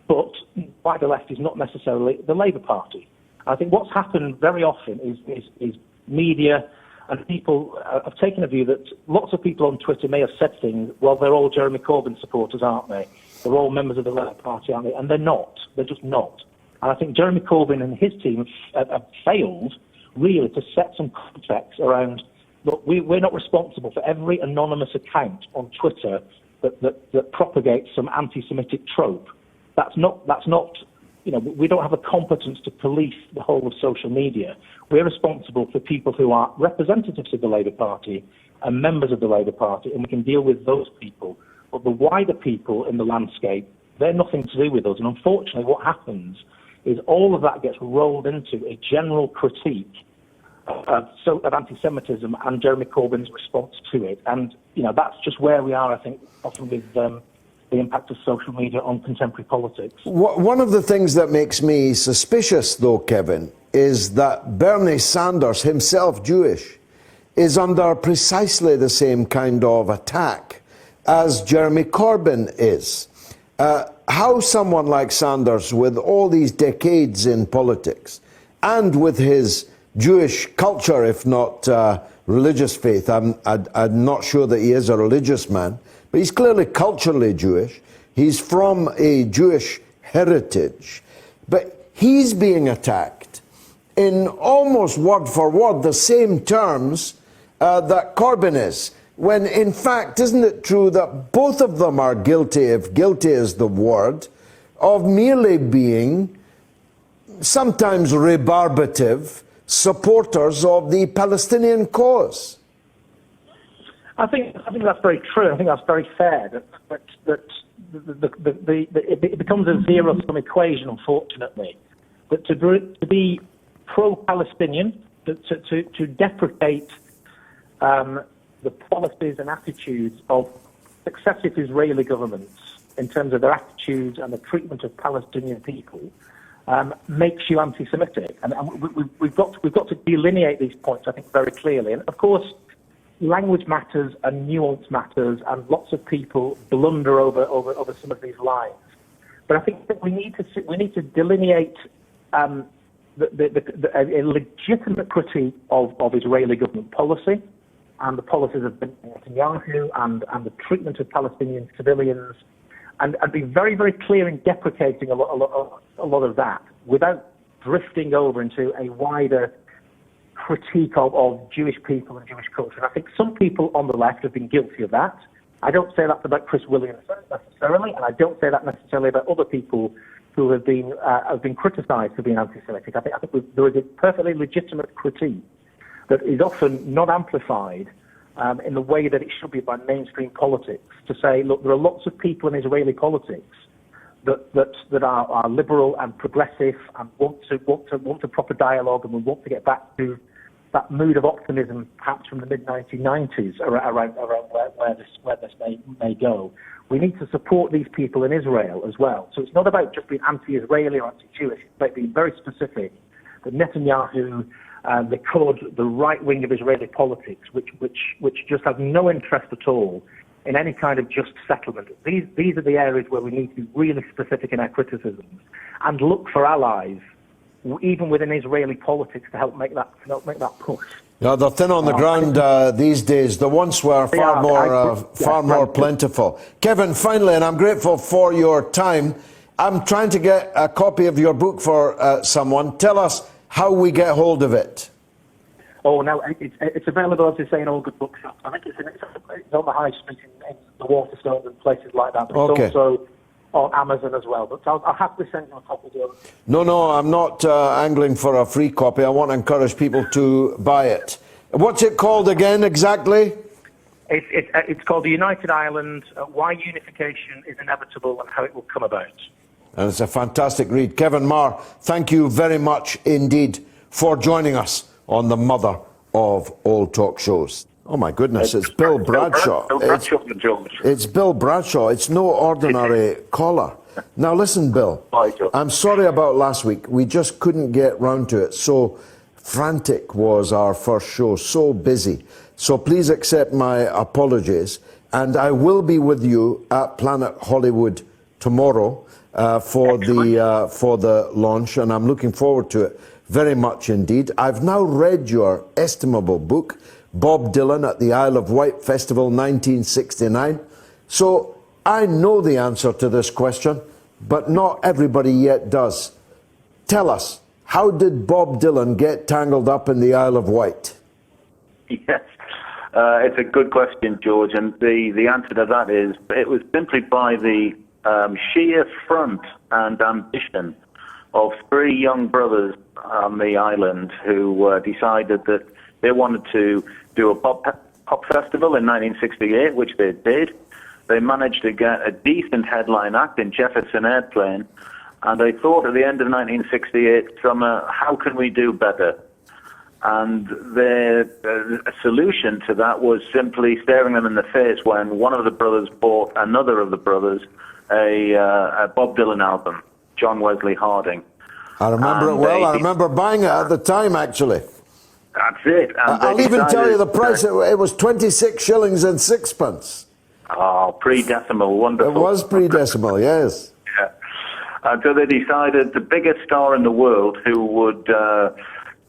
But the wider left is not necessarily the Labour Party. I think what's happened very often is media and people have taken a view that lots of people on Twitter may have said things, well, they're all Jeremy Corbyn supporters, aren't they? They're all members of the Labour Party, aren't they? And they're not. They're just not. And I think Jeremy Corbyn and his team have failed, really, to set some context around, look, we're not responsible for every anonymous account on Twitter that propagates some anti-Semitic trope. That's not, we don't have a competence to police the whole of social media. We're responsible for people who are representatives of the Labour Party and members of the Labour Party, and we can deal with those people. But the wider people in the landscape, they're nothing to do with us. And unfortunately, what happens is all of that gets rolled into a general critique of anti-Semitism and Jeremy Corbyn's response to it. And, that's just where we are, I think, often with the impact of social media on contemporary politics. One of the things that makes me suspicious, though, Kevin, is that Bernie Sanders, himself Jewish, is under precisely the same kind of attack as Jeremy Corbyn is. How someone like Sanders, with all these decades in politics, and with his Jewish culture, if not religious faith, I'm not sure that he is a religious man, but he's clearly culturally Jewish. He's from a Jewish heritage. But he's being attacked in almost word for word the same terms that Corbyn is. When in fact, isn't it true that both of them are guilty, if guilty is the word, of merely being sometimes rebarbative supporters of the Palestinian cause? I think that's very true. I think that's very fair. That it becomes a zero-sum equation, unfortunately. But to be pro-Palestinian, to deprecate the policies and attitudes of successive Israeli governments in terms of their attitudes and the treatment of Palestinian people makes you anti-Semitic. And we've got to delineate these points, I think, very clearly. And of course, language matters and nuance matters, and lots of people blunder over some of these lines. But I think that we need to delineate a legitimate critique of Israeli government policy and the policies of Netanyahu and the treatment of Palestinian civilians, and be very, very clear in deprecating a lot of that without drifting over into a wider critique of Jewish people and Jewish culture. And I think some people on the left have been guilty of that. I don't say that's about Chris Williamson necessarily, and I don't say that necessarily about other people who have been criticised for being anti-Semitic. I think there is a perfectly legitimate critique that is often not amplified in the way that it should be by mainstream politics, to say, look, there are lots of people in Israeli politics that are liberal and progressive and want a proper dialogue, and we want to get back to that mood of optimism, perhaps from the mid-1990s, around where this may go. We need to support these people in Israel as well. So it's not about just being anti-Israeli or anti-Jewish. It's about being very specific that Netanyahu, the right wing of Israeli politics, which just has no interest at all in any kind of just settlement. These are the areas where we need to be really specific in our criticisms and look for allies, even within Israeli politics, to help make that push. Yeah, they're thin on the ground these days. The once were far more plentiful. Kevin, finally, and I'm grateful for your time. I'm trying to get a copy of your book for someone. Tell us how we get hold of it. Oh, no, it's available, as I say, in all good bookshops. I think it's on the high street in the Waterstones and places like that. But it's also on Amazon as well. But I'll happily send you a copy. No, I'm not angling for a free copy. I want to encourage people to buy it. What's it called again, exactly? It's called The United Ireland, Why Unification is Inevitable and How It Will Come About. And it's a fantastic read. Kevin Marr, thank you very much indeed for joining us on the mother of all talk shows. Oh my goodness, it's Bill Bradshaw. It's Bill Bradshaw. It's no ordinary caller. Now listen, Bill, I'm sorry about last week. We just couldn't get round to it. So frantic was our first show, so busy. So please accept my apologies. And I will be with you at Planet Hollywood tomorrow for the launch, and I'm looking forward to it very much indeed. I've now read your estimable book, Bob Dylan at the Isle of Wight Festival 1969. So I know the answer to this question, but not everybody yet does. Tell us, how did Bob Dylan get tangled up in the Isle of Wight? Yes, it's a good question, George, and the answer to that is it was simply by the sheer front and ambition of three young brothers on the island who decided that they wanted to do a pop festival in 1968, which they did. They managed to get a decent headline act in Jefferson Airplane, and they thought at the end of 1968 summer, how can we do better? And their solution to that was simply staring them in the face when one of the brothers bought another of the brothers a Bob Dylan album, John Wesley Harding. I remember it well. I remember buying it at the time, actually. That's it. And I'll even tell you the price. It was 26 shillings and sixpence. Oh, pre-decimal, wonderful. It was pre-decimal, yes. Yeah. And so they decided the biggest star in the world who would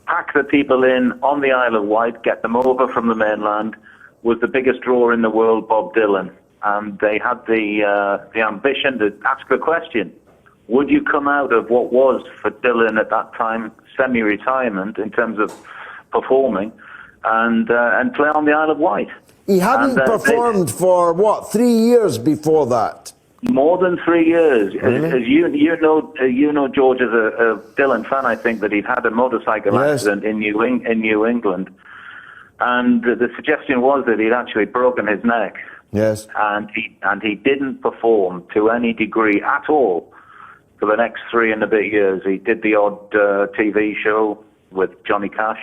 pack the people in on the Isle of Wight, get them over from the mainland, was the biggest draw in the world, Bob Dylan. And they had the ambition to ask the question, would you come out of what was, for Dylan at that time, semi-retirement in terms of performing, and play on the Isle of Wight? He hadn't performed for, what, 3 years before that? More than 3 years. Really? As you know, George, as a Dylan fan, I think that he'd had a motorcycle accident in New England. And the suggestion was that he'd actually broken his neck. Yes. And he didn't perform to any degree at all for the next 3 and a bit years. He did the odd TV show with Johnny Cash,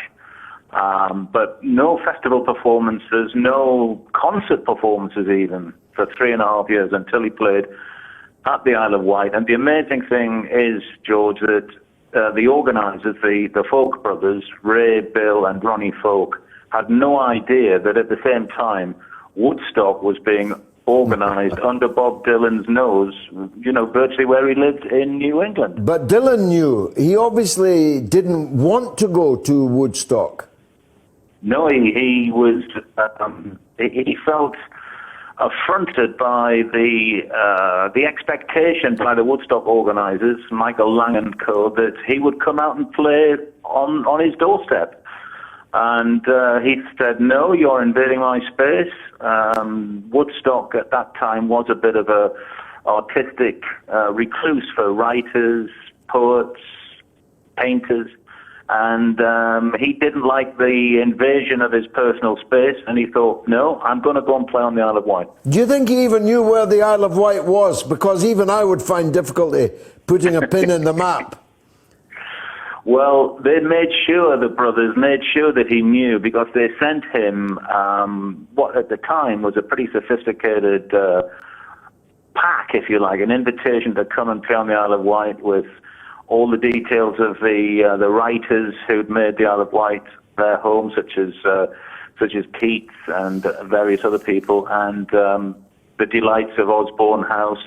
but no festival performances, no concert performances even for 3.5 years until he played at the Isle of Wight. And the amazing thing is, George, that the organisers, the Folk brothers, Ray, Bill and Ronnie Folk, had no idea that at the same time Woodstock was being organised under Bob Dylan's nose, virtually where he lived in New England. But Dylan knew. He obviously didn't want to go to Woodstock. No, he was. He felt affronted by the expectation by the Woodstock organisers, Michael Lang and co., that he would come out and play on his doorstep. And he said, no, you're invading my space. Woodstock at that time was a bit of a artistic recluse for writers, poets, painters. And he didn't like the invasion of his personal space, and he thought, no, I'm going to go and play on the Isle of Wight. Do you think he even knew where the Isle of Wight was? Because even I would find difficulty putting a pin in the map. Well, the brothers made sure that he knew, because they sent him what at the time was a pretty sophisticated pack, if you like, an invitation to come and play on the Isle of Wight with all the details of the writers who'd made the Isle of Wight their home, such as Keats and various other people, and the delights of Osborne House.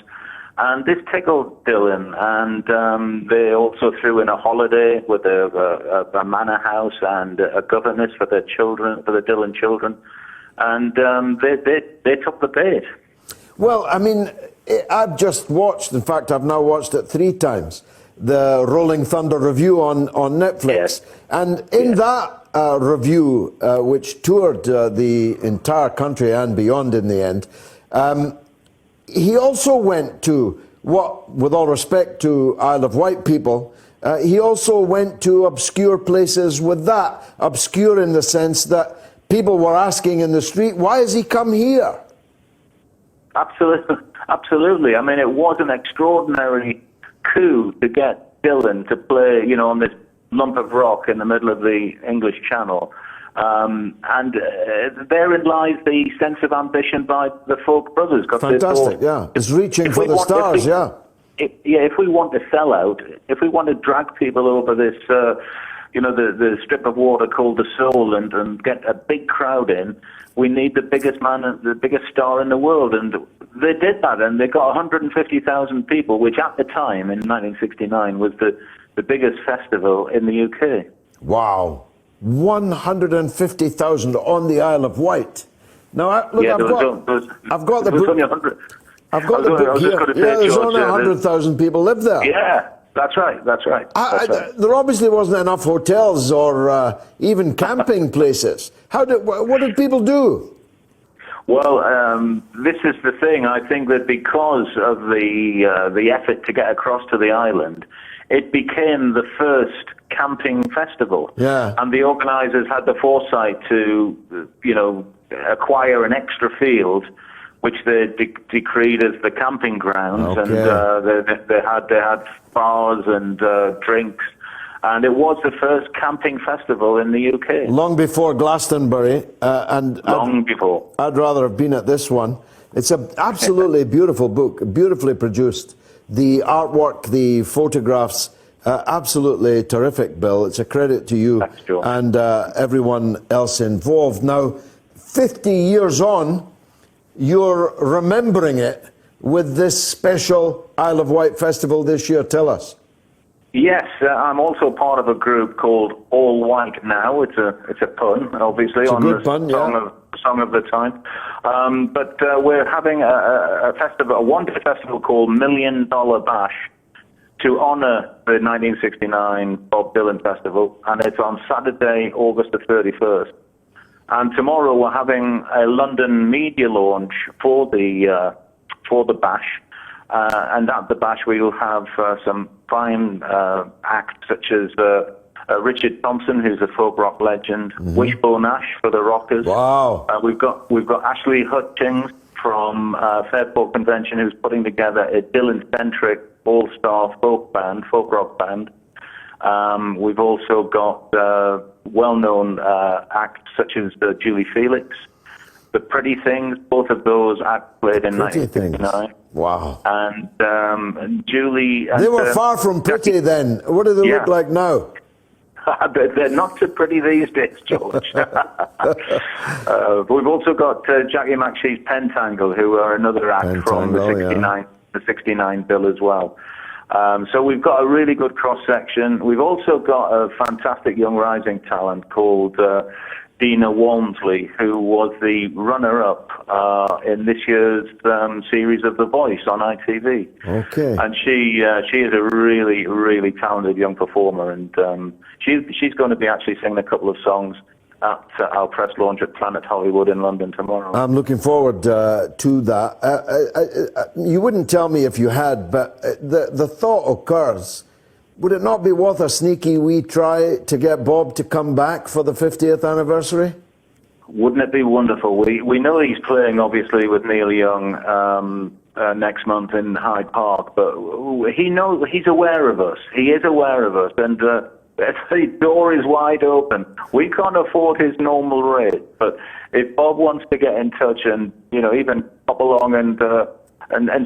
And this tickled Dylan, and they also threw in a holiday with a manor house and a governess for their children, for the Dylan children, and they took the bait. Well, I mean, I've just watched, in fact, I've now watched it 3 times, the Rolling Thunder review on Netflix. Yes. And in that review, which toured the entire country and beyond in the end, he also went to what, with all respect to Isle of Wight people, he also went to obscure places with that. Obscure in the sense that people were asking in the street, why has he come here? Absolutely. Absolutely. I mean, it was an extraordinary coup to get Dylan to play, you know, on this lump of rock in the middle of the English Channel. And therein lies the sense of ambition by the Folk brothers. Fantastic, yeah. It's reaching for the stars, yeah. If we want to sell out, if we want to drag people over this, you know, the strip of water called the Soul and get a big crowd in, we need the biggest man, the biggest star in the world. And they did that, and they got 150,000 people, which at the time, in 1969, was the biggest festival in the UK. Wow. 150,000 on the Isle of Wight. Now, I've got the book. I've got the book here. Yeah, there's only 100,000 people live there. Yeah, that's right. That's right. There obviously wasn't enough hotels or even camping places. What did people do? Well, this is the thing. I think that because of the effort to get across to the island, it became the first camping festival. Yeah. And the organisers had the foresight to, you know, acquire an extra field, which they decreed as the camping grounds, okay. And they had bars and drinks, and it was the first camping festival in the UK. Long before Glastonbury, before. I'd rather have been at this one. It's an absolutely beautiful book, beautifully produced. The artwork, the photographs, absolutely terrific, Bill. It's a credit to you and everyone else involved. Now, 50 years on, you're remembering it with this special Isle of Wight festival this year. Tell us. Yes, I'm also part of a group called All White Now. It's a pun, obviously, on the song of the time. But we're having a festival, a one-day festival called $1 Million Bash to honour the 1969 Bob Dylan Festival, and it's on Saturday, August the 31st. And tomorrow we're having a London media launch for the bash, and at the bash we will have some fine acts such as Richard Thompson, who's a folk rock legend, Wishbone Ash for the rockers. Wow! We've got Ashley Hutchings from Fairport Convention, who's putting together a Dylan-centric all-star folk rock band. We've also got well-known acts such as Julie Felix, The Pretty Things. Both of those acts played in 1969. Wow! And Julie. And, they were far from pretty then. What do they look like now? They're not so pretty these days, George. We've also got Jackie McShee's Pentangle, who are another act from the 69 bill as well. So we've got a really good cross-section. We've also got a fantastic young rising talent called Dina Walmsley, who was the runner-up in this year's series of The Voice on ITV. Okay. And she is a really, really talented young performer, and she's going to be actually singing a couple of songs at our press launch at Planet Hollywood in London tomorrow. I'm looking forward to that. You wouldn't tell me if you had, but the thought occurs, would it not be worth a sneaky wee try to get Bob to come back for the 50th anniversary? Wouldn't it be wonderful? We know he's playing, obviously, with Neil Young next month in Hyde Park, but he's aware of us. He is aware of us, and the door is wide open. We can't afford his normal rate, but if Bob wants to get in touch and, you know, even pop along and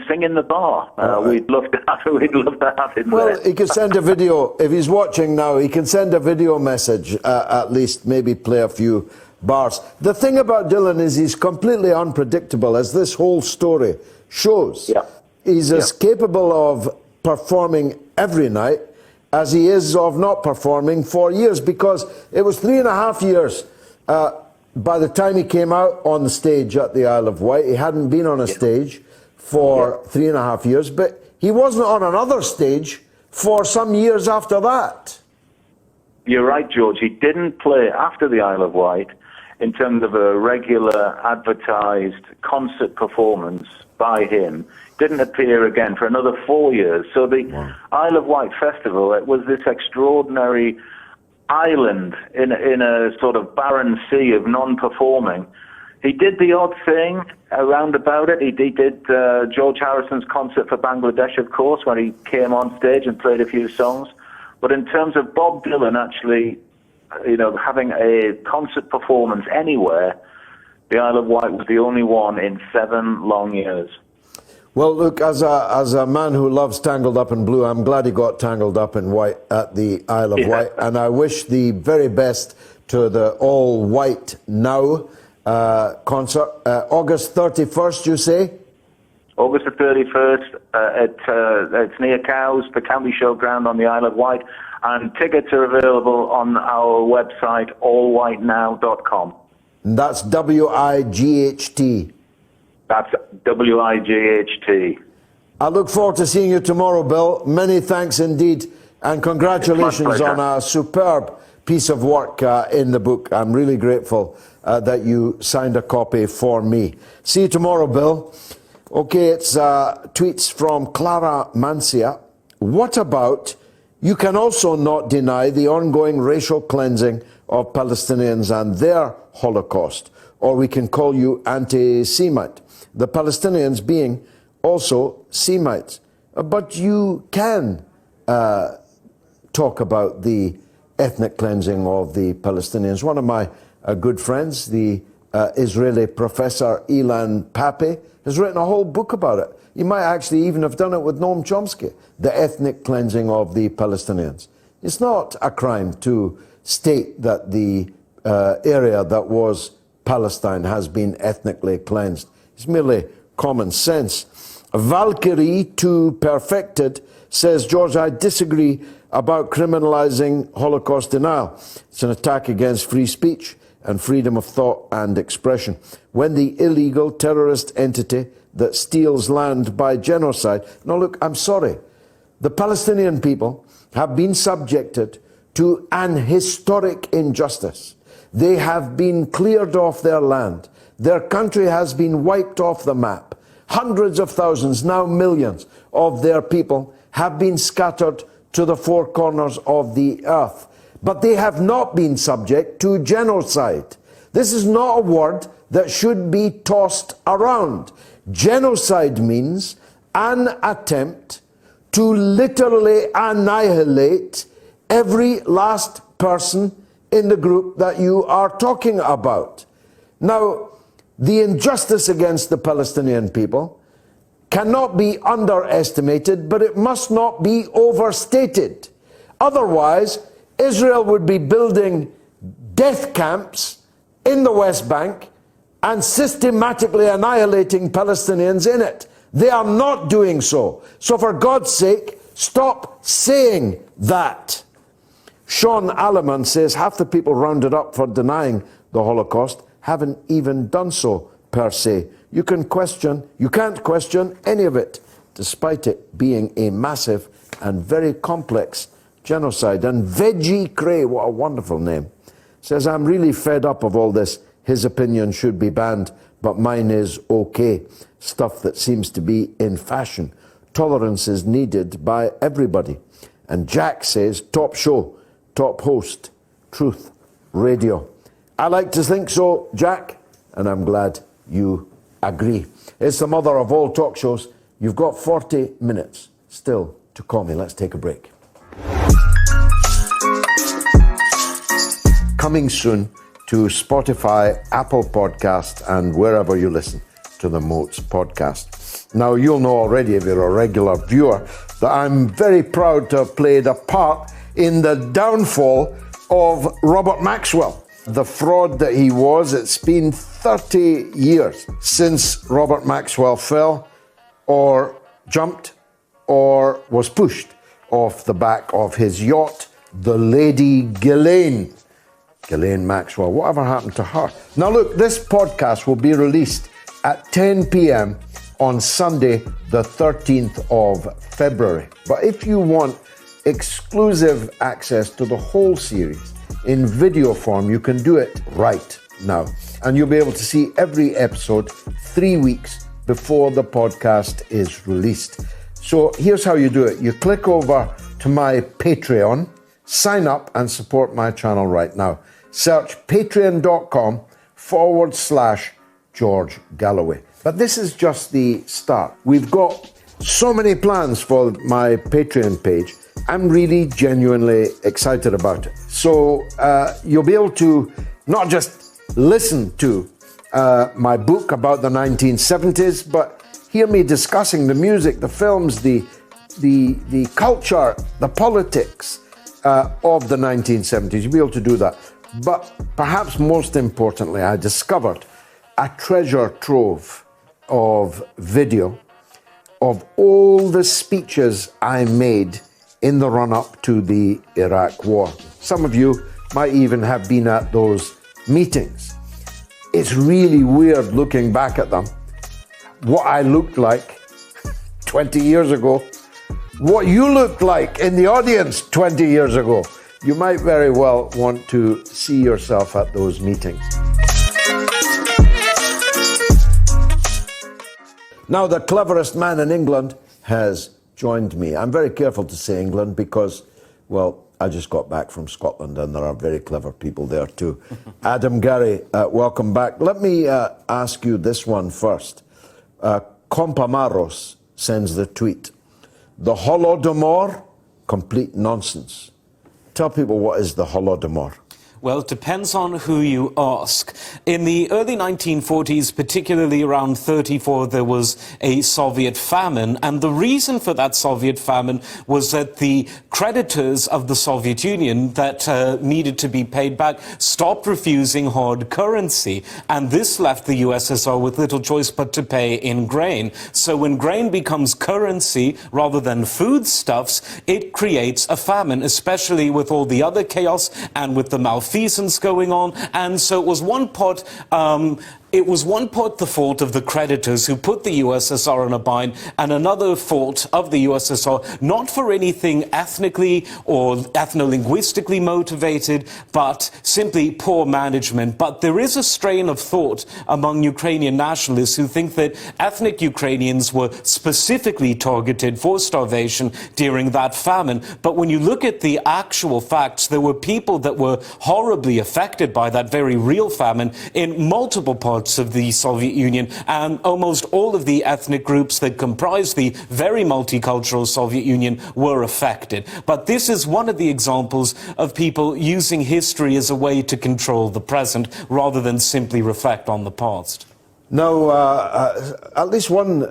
sing in the bar, we'd love to have him. Well, he can send a video if he's watching now. He can send a video message, at least maybe play a few bars. The thing about Dylan is he's completely unpredictable, as this whole story shows. Yeah. He's as capable of performing every night as he is of not performing for years, because it was 3.5 years by the time he came out on the stage at the Isle of Wight. He hadn't been on a stage for 3.5 years, but he wasn't on another stage for some years after that. You're right, George. He didn't play after the Isle of Wight in terms of a regular advertised concert performance by him. Didn't appear again for another 4 years. So the Isle of Wight Festival, it was this extraordinary island in a sort of barren sea of non-performing. He did the odd thing around about it. He did George Harrison's concert for Bangladesh, of course, where he came on stage and played a few songs. But in terms of Bob Dylan actually, having a concert performance anywhere, the Isle of Wight was the only one in 7 long years. Well, look, as a man who loves Tangled Up in Blue, I'm glad he got tangled up in white at the Isle of Wight, and I wish the very best to the All White Now concert. August 31st, you say? August the 31st, it's near Cowes, the county showground on the Isle of Wight, and tickets are available on our website, allwhitenow.com. And that's WIGHT. That's WIGHT. I look forward to seeing you tomorrow, Bill. Many thanks indeed, and congratulations on a superb piece of work in the book. I'm really grateful that you signed a copy for me. See you tomorrow, Bill. Okay, it's tweets from Clara Mancia. What about, you can also not deny the ongoing racial cleansing of Palestinians and their Holocaust, or we can call you anti-Semite. The Palestinians being also Semites. But you can talk about the ethnic cleansing of the Palestinians. One of my good friends, the Israeli professor Ilan Pappé, has written a whole book about it. You might actually even have done it with Noam Chomsky, the ethnic cleansing of the Palestinians. It's not a crime to state that the area that was Palestine has been ethnically cleansed. It's merely common sense. Valkyrie, to Perfected, says, George, I disagree about criminalizing Holocaust denial. It's an attack against free speech and freedom of thought and expression. When the illegal terrorist entity that steals land by genocide... Now look, I'm sorry. The Palestinian people have been subjected to an historic injustice. They have been cleared off their land. Their country has been wiped off the map. Hundreds of thousands, now millions, of their people have been scattered to the four corners of the earth. But they have not been subject to genocide. This is not a word that should be tossed around. Genocide means an attempt to literally annihilate every last person in the group that you are talking about. Now, the injustice against the Palestinian people cannot be underestimated, but it must not be overstated. Otherwise, Israel would be building death camps in the West Bank and systematically annihilating Palestinians in it. They are not doing so. So for God's sake, stop saying that. Sean Alleman says half the people rounded up for denying the Holocaust haven't even done so per se. You can't question any of it, despite it being a massive and very complex genocide. And Veggie Cray, what a wonderful name, says, I'm really fed up of all this. His opinion should be banned, but mine is okay. Stuff that seems to be in fashion. Tolerance is needed by everybody. And Jack says, top show, top host, Truth Radio. I like to think so, Jack, and I'm glad you agree. It's the mother of all talk shows. You've got 40 minutes still to call me. Let's take a break. Coming soon to Spotify, Apple Podcast, and wherever you listen to the MOATS podcast. Now, you'll know already, if you're a regular viewer, that I'm very proud to have played a part in the downfall of Robert Maxwell. The fraud that he was. It's been 30 years since Robert Maxwell fell or jumped or was pushed off the back of his yacht, the Lady Ghislaine. Ghislaine Maxwell, whatever happened to her? Now look, this podcast will be released at 10 p.m. on Sunday, the 13th of February. But if you want exclusive access to the whole series in video form, you can do it right now. And you'll be able to see every episode 3 weeks before the podcast is released. So here's how you do it. You click over to my Patreon, sign up and support my channel right now. Search patreon.com/George Galloway. But this is just the start. We've got so many plans for my Patreon page. I'm really genuinely excited about it. So you'll be able to not just listen to my book about the 1970s, but hear me discussing the music, the films, the culture, the politics of the 1970s. You'll be able to do that. But perhaps most importantly, I discovered a treasure trove of video of all the speeches I made in the run-up to the Iraq War. Some of you might even have been at those meetings. It's really weird looking back at them. What I looked like 20 years ago, what you looked like in the audience 20 years ago. You might very well want to see yourself at those meetings. Now, the cleverest man in England has joined me. I'm very careful to say England because, well, I just got back from Scotland and there are very clever people there too. Adam Garrie, welcome back. Let me ask you this one first. Compamaros sends the tweet. The Holodomor, complete nonsense. Tell people what is the Holodomor. Well, it depends on who you ask. In the early 1940s, particularly around 34, there was a Soviet famine. And the reason for that Soviet famine was that the creditors of the Soviet Union that needed to be paid back stopped refusing hard currency. And this left the USSR with little choice but to pay in grain. So when grain becomes currency rather than foodstuffs, it creates a famine, especially with all the other chaos and with the malfeasance going on. And so it was one part the fault of the creditors who put the USSR in a bind, and another fault of the USSR, not for anything ethnically or ethno-linguistically motivated, but simply poor management. But there is a strain of thought among Ukrainian nationalists who think that ethnic Ukrainians were specifically targeted for starvation during that famine. But when you look at the actual facts, there were people that were horribly affected by that very real famine in multiple parts of the Soviet Union, and almost all of the ethnic groups that comprise the very multicultural Soviet Union were affected. But this is one of the examples of people using history as a way to control the present rather than simply reflect on the past. Now, at least one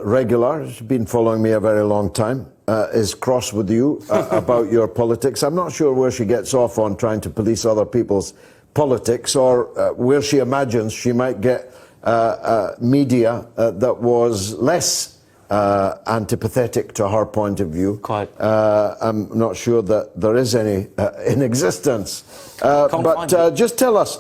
regular who's been following me a very long time is cross with you about your politics. I'm not sure where she gets off on trying to police other people's politics, or where she imagines she might get media that was less antipathetic to her point of view. Quite. I'm not sure that there is any in existence. But just tell us,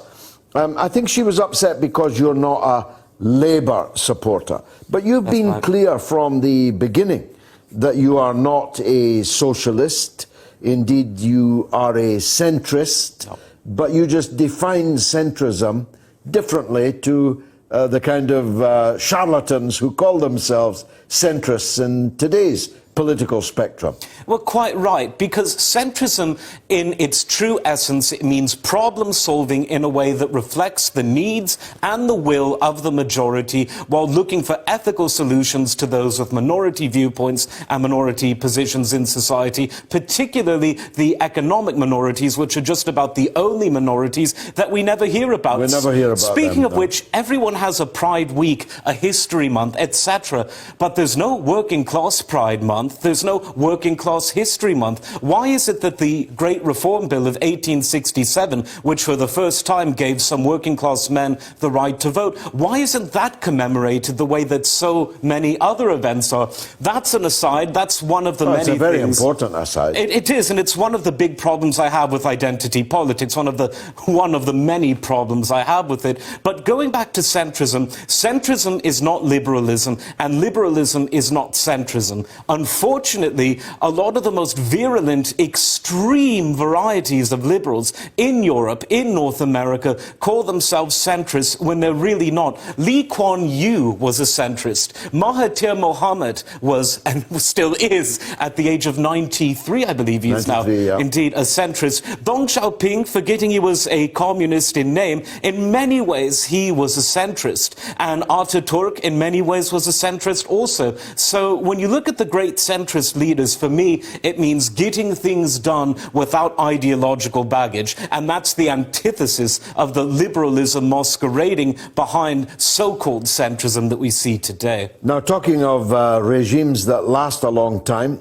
I think she was upset because you're not a Labour supporter. But you've been clear from the beginning that you are not a socialist. Indeed, you are a centrist. No. But you just define centrism differently to the kind of charlatans who call themselves centrists in today's political spectrum. Well, quite right, because centrism in its true essence, it means problem solving in a way that reflects the needs and the will of the majority while looking for ethical solutions to those with minority viewpoints and minority positions in society, particularly the economic minorities, which are just about the only minorities that we never hear about. We never hear about Speaking them, of which, everyone has a Pride Week, a History Month, etc. But there's no working class Pride Month. Month. There's no Working Class History Month. Why is it that the Great Reform Bill of 1867, which for the first time gave some working class men the right to vote, why isn't that commemorated the way that so many other events are? That's an aside. That's one of the many things. It's a very important aside. It is, and it's one of the big problems I have with identity politics, one of the many problems I have with it. But going back to centrism, centrism is not liberalism, and liberalism is not centrism. Unfortunately, a lot of the most virulent, extreme varieties of liberals in Europe, in North America, call themselves centrists when they're really not. Lee Kuan Yew was a centrist. Mahathir Mohamad was, and still is, at the age of 93, I believe he is now, indeed, a centrist. Deng Xiaoping, forgetting he was a communist in name, in many ways he was a centrist. And Ataturk, in many ways, was a centrist also. So when you look at the great centrist leaders, for me, it means getting things done without ideological baggage. And that's the antithesis of the liberalism masquerading behind so-called centrism that we see today. Now, talking of regimes that last a long time,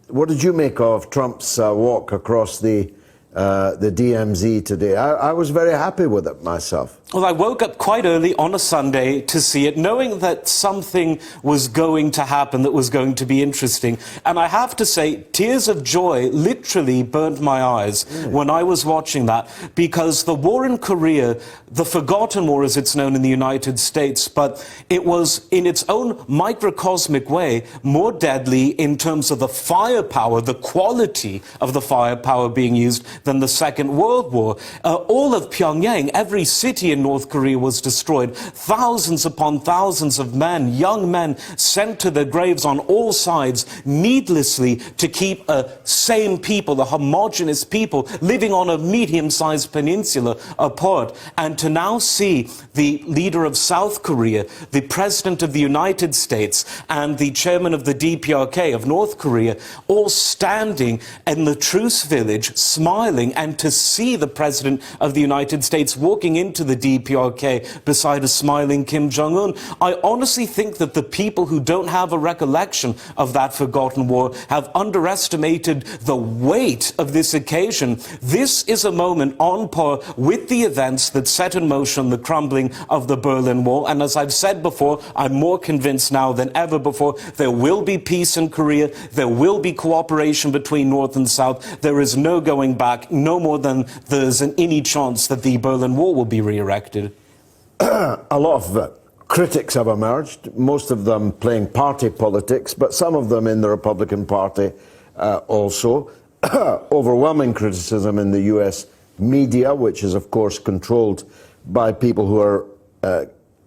what did you make of Trump's walk across the DMZ today? I was very happy with it myself. Well, I woke up quite early on a Sunday to see it, knowing that something was going to happen that was going to be interesting. And I have to say, tears of joy literally burnt my eyes when I was watching that, because the war in Korea, the forgotten war as it's known in the United States, but it was in its own microcosmic way more deadly in terms of the firepower, the quality of the firepower being used than the Second World War. All of Pyongyang, every city in North Korea was destroyed. Thousands upon thousands of men, young men, sent to their graves on all sides, needlessly, to keep a sane people, a homogenous people, living on a medium-sized peninsula apart. And to now see the leader of South Korea, the President of the United States, and the chairman of the DPRK of North Korea, all standing in the truce village, smiling, and to see the President of the United States walking into the DPRK beside a smiling Kim Jong-un, I honestly think that the people who don't have a recollection of that forgotten war have underestimated the weight of this occasion. This is a moment on par with the events that set in motion the crumbling of the Berlin Wall. And as I've said before, I'm more convinced now than ever before, there will be peace in Korea. There will be cooperation between North and South. There is no going back, no more than there's any chance that the Berlin Wall will be re-erected. A lot of critics have emerged, most of them playing party politics, but some of them in the Republican Party also. Overwhelming criticism in the US media, which is, of course, controlled by people who are,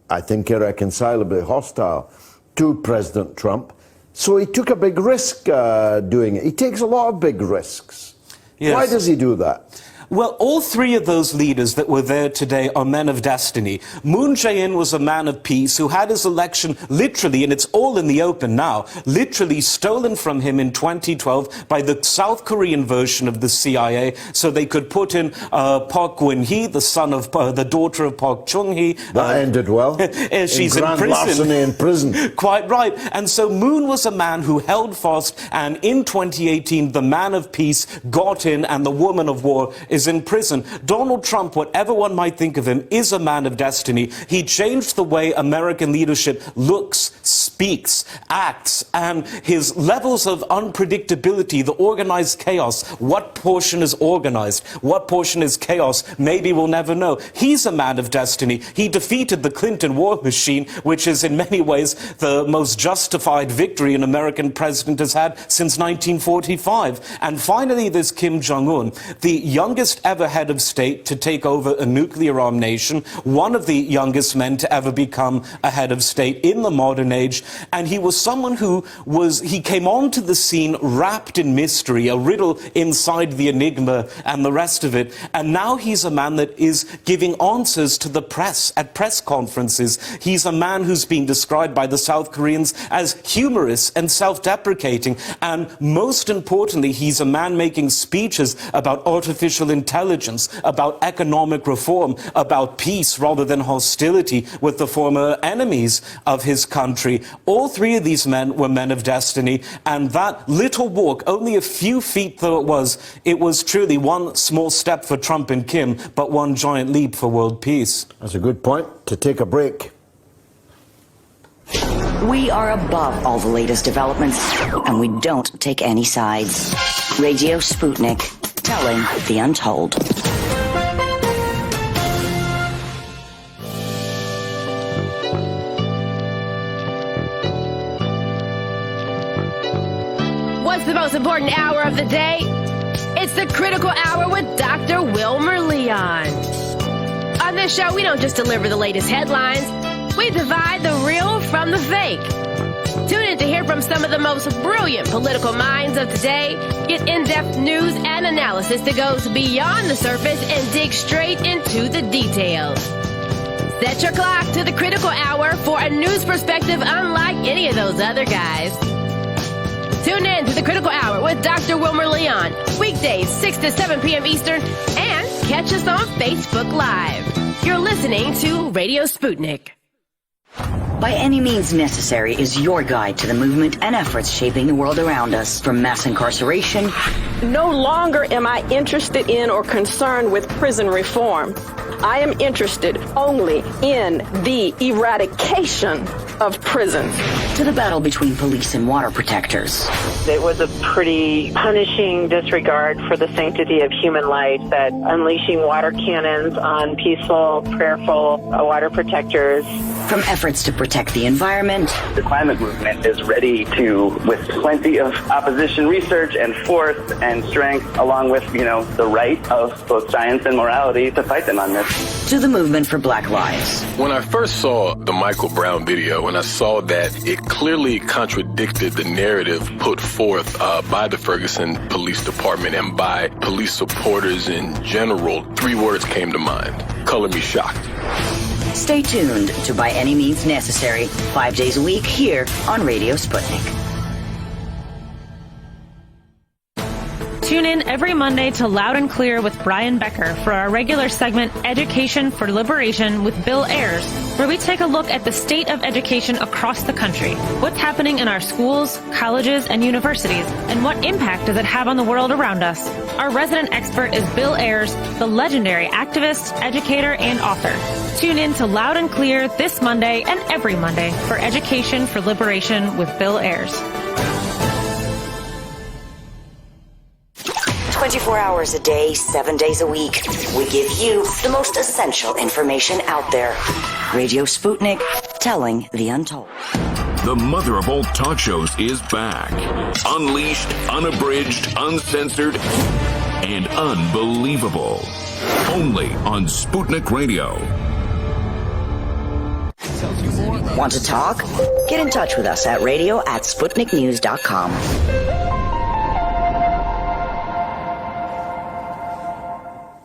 I think, irreconcilably hostile to President Trump. So he took a big risk doing it. He takes a lot of big risks. Yes. Why does he do that? Well, all three of those leaders that were there today are men of destiny. Moon Jae-in was a man of peace who had his election literally, and it's all in the open now, literally stolen from him in 2012 by the South Korean version of the CIA, so they could put in Park Geun-hye, the son of the daughter of Park Chung-hee. That ended well. She's in prison. Larceny in prison. Quite right. And so Moon was a man who held fast, and in 2018, the man of peace got in, and the woman of war is in prison. Donald Trump, whatever one might think of him, is a man of destiny. He changed the way American leadership looks, speaks, acts, and his levels of unpredictability, the organized chaos. What portion is organized? What portion is chaos? Maybe we'll never know. He's a man of destiny. He defeated the Clinton war machine, which is in many ways the most justified victory an American president has had since 1945. And finally, there's Kim Jong-un, the youngest ever head of state to take over a nuclear-armed nation, one of the youngest men to ever become a head of state in the modern age. And he was someone who he came onto the scene wrapped in mystery, a riddle inside the enigma and the rest of it. And now he's a man that is giving answers to the press at press conferences. He's a man who's been described by the South Koreans as humorous and self-deprecating. And most importantly, he's a man making speeches about artificial intelligence, about economic reform, about peace rather than hostility with the former enemies of his country. All three of these men were men of destiny, and that little walk, only a few feet though it was truly one small step for Trump and Kim, but one giant leap for world peace. That's a good point. To take a break. We are above all the latest developments, and we don't take any sides. Radio Sputnik, telling the untold. What's the most important hour of the day? It's the Critical Hour with Dr. Wilmer Leon. On this show, we don't just deliver the latest headlines. We divide the real from the fake. Tune in to hear from some of the most brilliant political minds of today. Get in-depth news and analysis that goes beyond the surface and dig straight into the details. Set your clock to the Critical Hour for a news perspective unlike any of those other guys. Tune in to the Critical Hour with Dr. Wilmer Leon, weekdays 6 to 7 p.m. Eastern, and catch us on Facebook Live. You're listening to Radio Sputnik. By Any Means Necessary is your guide to the movement and efforts shaping the world around us, from mass incarceration. No longer am I interested in or concerned with prison reform. I am interested only in the eradication of prisons. To the battle between police and water protectors. It was a pretty punishing disregard for the sanctity of human life, that unleashing water cannons on peaceful, prayerful water protectors. From efforts to protect the environment. The climate movement is ready to, with plenty of opposition research and force and strength, along with, the right of both science and morality, to fight them on this. To the movement for Black Lives. When I first saw the Michael Brown video, and I saw that it clearly contradicted the narrative put forth by the Ferguson Police Department and by police supporters in general, three words came to mind. Color me shocked. Stay tuned to By Any Means Necessary, 5 days a week here on Radio Sputnik. Tune in every Monday to Loud and Clear with Brian Becker for our regular segment, Education for Liberation with Bill Ayers, where we take a look at the state of education across the country. What's happening in our schools, colleges, and universities, and what impact does it have on the world around us? Our resident expert is Bill Ayers, the legendary activist, educator, and author. Tune in to Loud and Clear this Monday and every Monday for Education for Liberation with Bill Ayers. 24 hours a day, 7 days a week. We give you the most essential information out there. Radio Sputnik, telling the untold. The mother of all talk shows is back. Unleashed, unabridged, uncensored, and unbelievable. Only on Sputnik Radio. Want to talk? Get in touch with us at radio@sputniknews.com.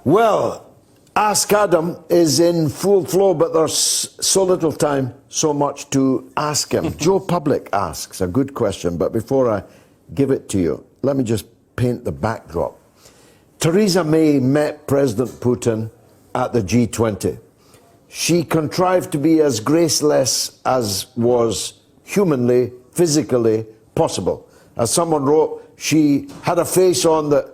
Well, Ask Adam is in full flow, but there's so little time, so much to ask him. Joe Public asks a good question, but before I give it to you, let me just paint the backdrop. Theresa May met President Putin at the G20. She contrived to be as graceless as was humanly, physically possible. As someone wrote, she had a face on that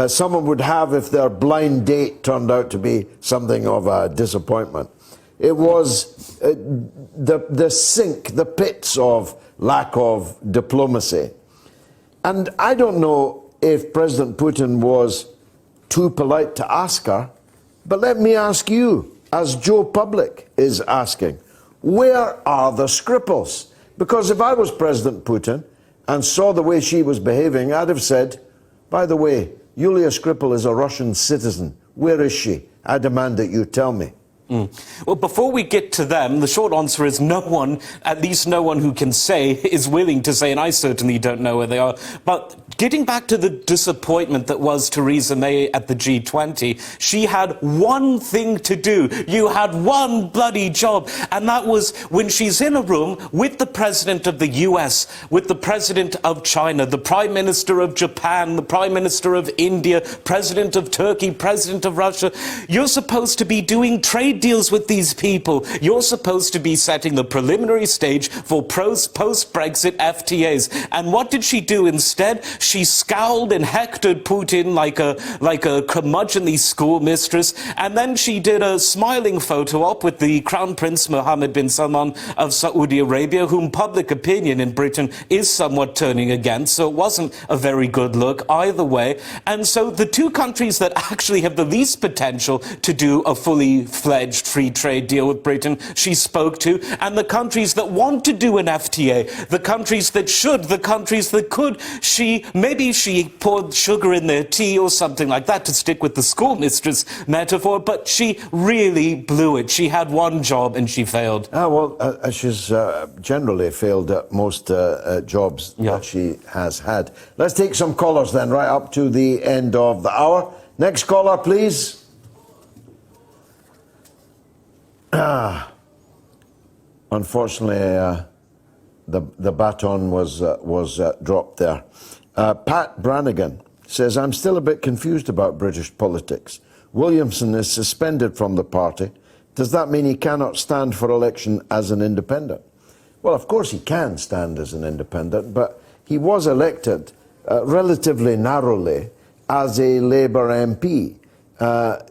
someone would have if their blind date turned out to be something of a disappointment. It was the sink, the pits of lack of diplomacy. And I don't know if President Putin was too polite to ask her, but let me ask you, as Joe Public is asking, where are the Skripals? Because if I was President Putin and saw the way she was behaving, I'd have said, by the way, Yulia Skripal is a Russian citizen. Where is she? I demand that you tell me. Well, before we get to them, the short answer is no one, at least no one who can say, is willing to say, and I certainly don't know where they are. But getting back to the disappointment that was Theresa May at the G20, she had one thing to do. You had one bloody job. And that was when she's in a room with the president of the US, with the president of China, the prime minister of Japan, the prime minister of India, president of Turkey, president of Russia. You're supposed to be doing trade deals with these people. You're supposed to be setting the preliminary stage for post-Brexit FTAs. And what did she do instead? She scowled and hectored Putin like a curmudgeonly schoolmistress, and then she did a smiling photo op with the Crown Prince Mohammed bin Salman of Saudi Arabia, whom public opinion in Britain is somewhat turning against, so it wasn't a very good look either way. And so the two countries that actually have the least potential to do a fully fledged free trade deal with Britain, she spoke to, and the countries that want to do an FTA, the countries that should, the countries that could, maybe she poured sugar in their tea or something like that, to stick with the schoolmistress metaphor, but she really blew it. She had one job and she failed. She's generally failed at most jobs that she has had. Let's take some callers then, right up to the end of the hour. Next caller, please. Unfortunately, the baton was dropped there. Pat Brannigan says, I'm still a bit confused about British politics. Williamson is suspended from the party. Does that mean he cannot stand for election as an independent? Well, of course he can stand as an independent, but he was elected relatively narrowly as a Labour MP.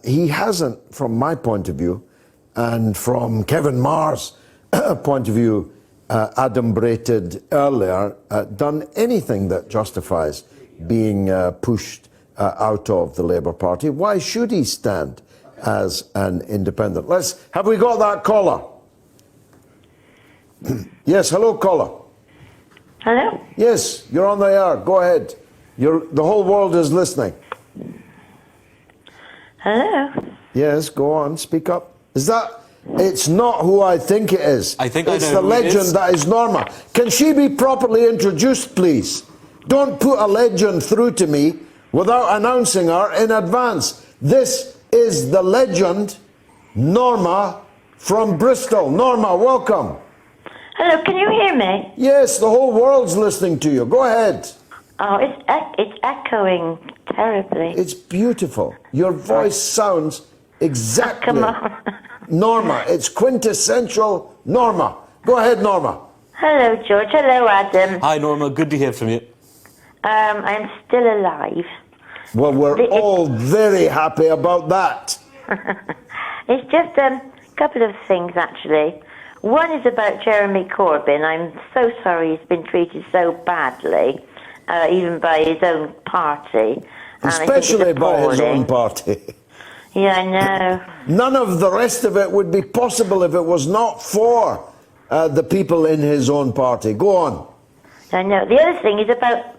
He hasn't, from my point of view, and from Kevin Marr's point of view, adumbrated earlier, done anything that justifies being pushed out of the Labour Party. Why should he stand as an independent? Have we got that caller? Yes, hello, caller. Hello? Yes, you're on the air. Go ahead. The whole world is listening. Hello? Yes, go on, speak up. It's not who I think it is. I think it's the legend that is Norma. Can she be properly introduced, please? Don't put a legend through to me without announcing her in advance. This is the legend, Norma from Bristol. Norma, welcome. Hello, can you hear me? Yes, the whole world's listening to you. Go ahead. Oh, it's echoing terribly. It's beautiful. Your voice sounds exactly... Come on. Norma, it's quintessential Norma. Go ahead, Norma. Hello, George. Hello, Adam. Hi, Norma. Good to hear from you. I'm still alive. Well, we're all very happy about that. It's just a couple of things, actually. One is about Jeremy Corbyn. I'm so sorry he's been treated so badly, even by his own party. Especially by his own party. Yeah, I know. None of the rest of it would be possible if it was not for the people in his own party. Go on. I know. The other thing is about...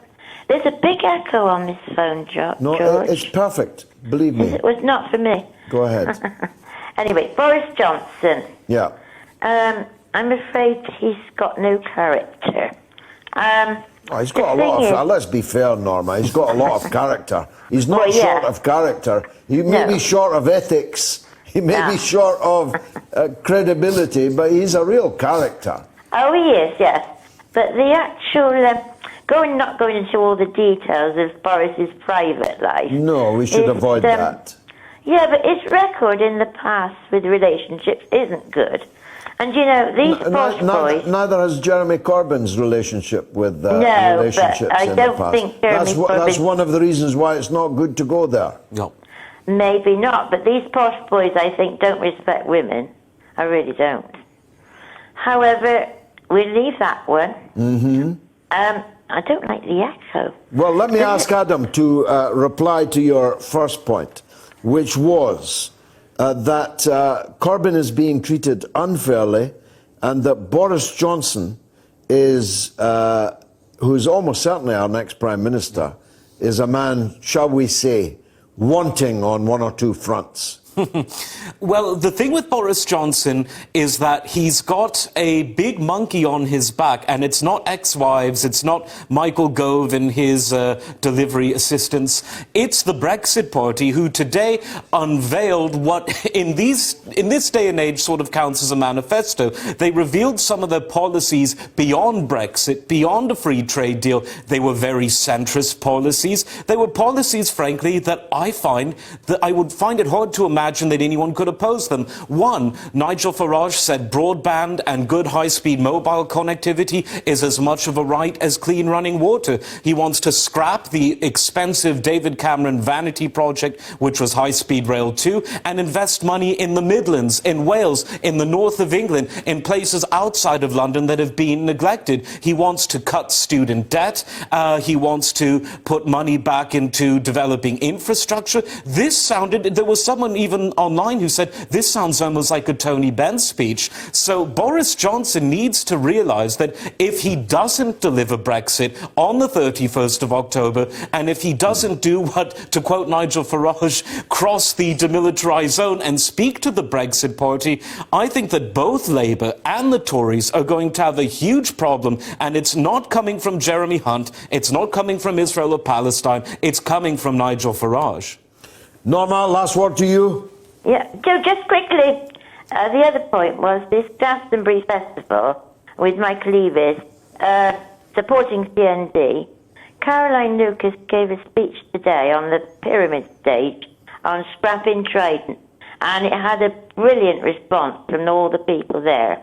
There's a big echo on this phone, George. No, it's perfect. Believe me. It was not for me. Go ahead. Anyway, Boris Johnson. Yeah. I'm afraid he's got no character. He's got a lot of... Let's be fair, Norma. He's got a lot of character. He's not short of character. He may be short of ethics. He may be short of credibility, but he's a real character. Oh, he is, yes. But the actual... not going into all the details of Boris's private life. No, we should avoid that. Yeah, but his record in the past with relationships isn't good. And, you know, these posh boys... Neither has Jeremy Corbyn's relationship with relationships but I don't think Jeremy Corbyn... That's one of the reasons why it's not good to go there. No. Maybe not, but these posh boys, I think, don't respect women. I really don't. However, we'll leave that one. Mm-hmm. I don't like the echo. Well, let me ask Adam to reply to your first point, which was that Corbyn is being treated unfairly and that Boris Johnson is, who's almost certainly our next Prime Minister, is a man, shall we say, wanting on one or two fronts. Well, the thing with Boris Johnson is that he's got a big monkey on his back, and it's not ex-wives, it's not Michael Gove and his delivery assistants. It's the Brexit Party, who today unveiled what in this day and age sort of counts as a manifesto. They revealed some of their policies beyond Brexit, beyond a free trade deal. They were very centrist policies. They were policies, frankly, that I would find it hard to imagine that anyone could oppose them. One, Nigel Farage said broadband and good high-speed mobile connectivity is as much of a right as clean running water. He wants to scrap the expensive David Cameron vanity project, which was high-speed rail 2, and invest money in the Midlands, in Wales, in the north of England, in places outside of London that have been neglected. He wants to cut student debt. He wants to put money back into developing infrastructure. There was someone even online who said, this sounds almost like a Tony Benn speech. So Boris Johnson needs to realise that if he doesn't deliver Brexit on the 31st of October, and if he doesn't do what, to quote Nigel Farage, cross the demilitarised zone and speak to the Brexit Party, I think that both Labour and the Tories are going to have a huge problem, and it's not coming from Jeremy Hunt, it's not coming from Israel or Palestine, it's coming from Nigel Farage. Norma, last word to you. Yeah, so just quickly, the other point was this Glastonbury Festival with Michael Leavis supporting CND. Caroline Lucas gave a speech today on the Pyramid stage on scrapping Trident, and it had a brilliant response from all the people there.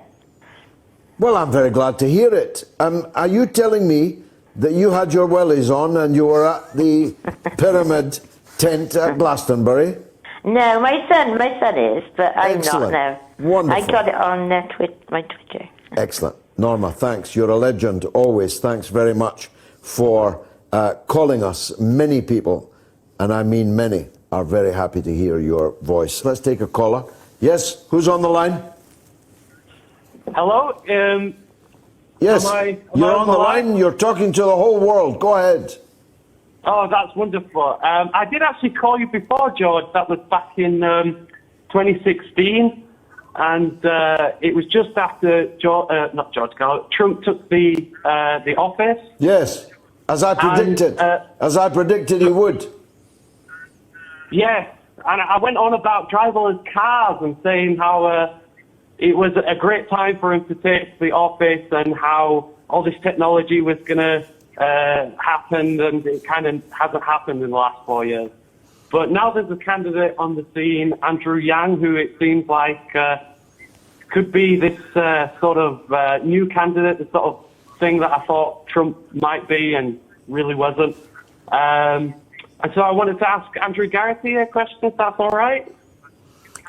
Well, I'm very glad to hear it. Are you telling me that you had your wellies on and you were at the Pyramid tent at Glastonbury? No, my son is, but I'm Excellent. not now. Wonderful. I got it on my Twitter. Excellent. Norma, thanks. You're a legend always. Thanks very much for calling us. Many people, and I mean many, are very happy to hear your voice. Let's take a caller. Yes, who's on the line? Hello? Yes, you're on the line. You're talking to the whole world. Go ahead. Oh, that's wonderful. I did actually call you before, George. That was back in 2016. And it was just after Trump took the office. Yes, as I predicted. As I predicted he would. Yes, and I went on about driverless cars and saying how it was a great time for him to take the office and how all this technology was going to happen, and it kind of hasn't happened in the last 4 years. But now there's a candidate on the scene, Andrew Yang, who it seems like could be this sort of new candidate, the sort of thing that I thought Trump might be and really wasn't. And so I wanted to ask Andrew Garrie a question, if that's all right.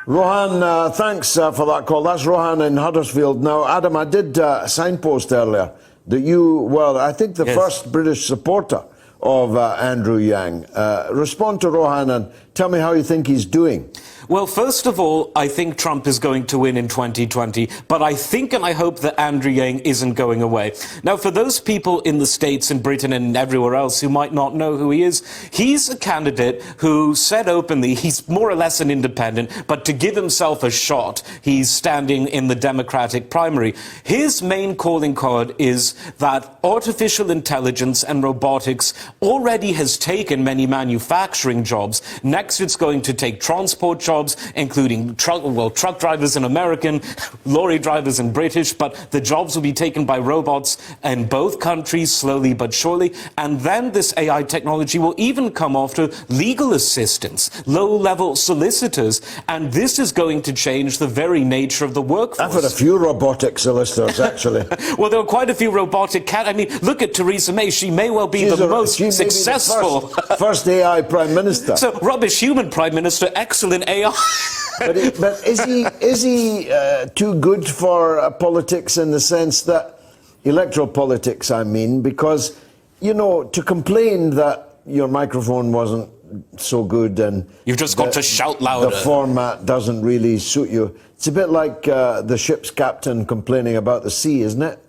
Rohan, thanks for that call. That's Rohan in Huddersfield. Now, Adam, I did signpost earlier that you were, I think, the first British supporter of Andrew Yang. Respond to Rohan and tell me how you think he's doing. Well, first of all, I think Trump is going to win in 2020, but I think and I hope that Andrew Yang isn't going away. Now, for those people in the States and Britain and everywhere else who might not know who he is, he's a candidate who said openly he's more or less an independent, but to give himself a shot, he's standing in the Democratic primary. His main calling card is that artificial intelligence and robotics already has taken many manufacturing jobs. Next, it's going to take transport jobs, including truck drivers in American, lorry drivers in British, but the jobs will be taken by robots in both countries, slowly but surely. And then this AI technology will even come after legal assistants, low-level solicitors, and this is going to change the very nature of the workforce. I've had a few robotic solicitors, actually. Well, there are quite a few robotic I mean, look at Theresa May. She may well be the most successful. First AI Prime Minister. So, rubbish human Prime Minister, excellent AI. But is he too good for politics in the sense that, electoral politics, I mean, because, you know, to complain that your microphone wasn't so good and you've just got to shout louder. The format doesn't really suit you. It's a bit like the ship's captain complaining about the sea, isn't it?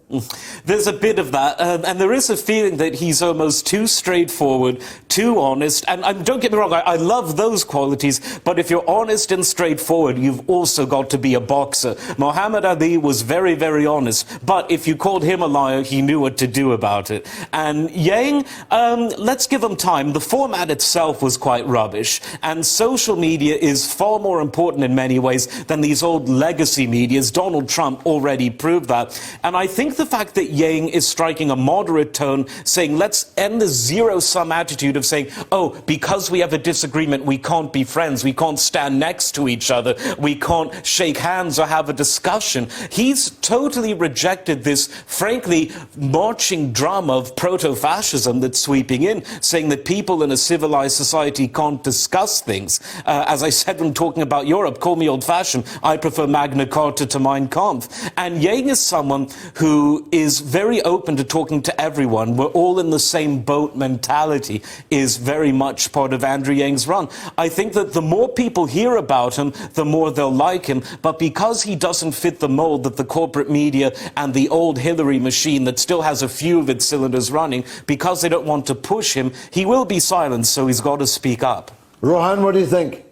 There's a bit of that, and there is a feeling that he's almost too straightforward, too honest, and don't get me wrong, I love those qualities, but if you're honest and straightforward, you've also got to be a boxer. Muhammad Ali was very, very honest, but if you called him a liar, he knew what to do about it. And Yang, let's give him time. The format itself was quite rubbish, and social media is far more important in many ways than these old legacy medias. Donald Trump already proved that, and I think the fact that Yang is striking a moderate tone, saying let's end the zero-sum attitude of saying, oh, because we have a disagreement, we can't be friends, we can't stand next to each other, we can't shake hands or have a discussion. He's totally rejected this, frankly, marching drum of proto-fascism that's sweeping in, saying that people in a civilized society can't discuss things. As I said when talking about Europe, call me old-fashioned, I prefer Magna Carta to Mein Kampf. And Yang is someone who is very open to talking to everyone. We're all in the same boat mentality is very much part of Andrew Yang's run. I think that the more people hear about him, the more they'll like him. But because he doesn't fit the mold that the corporate media and the old Hillary machine that still has a few of its cylinders running, because they don't want to push him, he will be silenced, so he's got to speak up. Rohan, what do you think?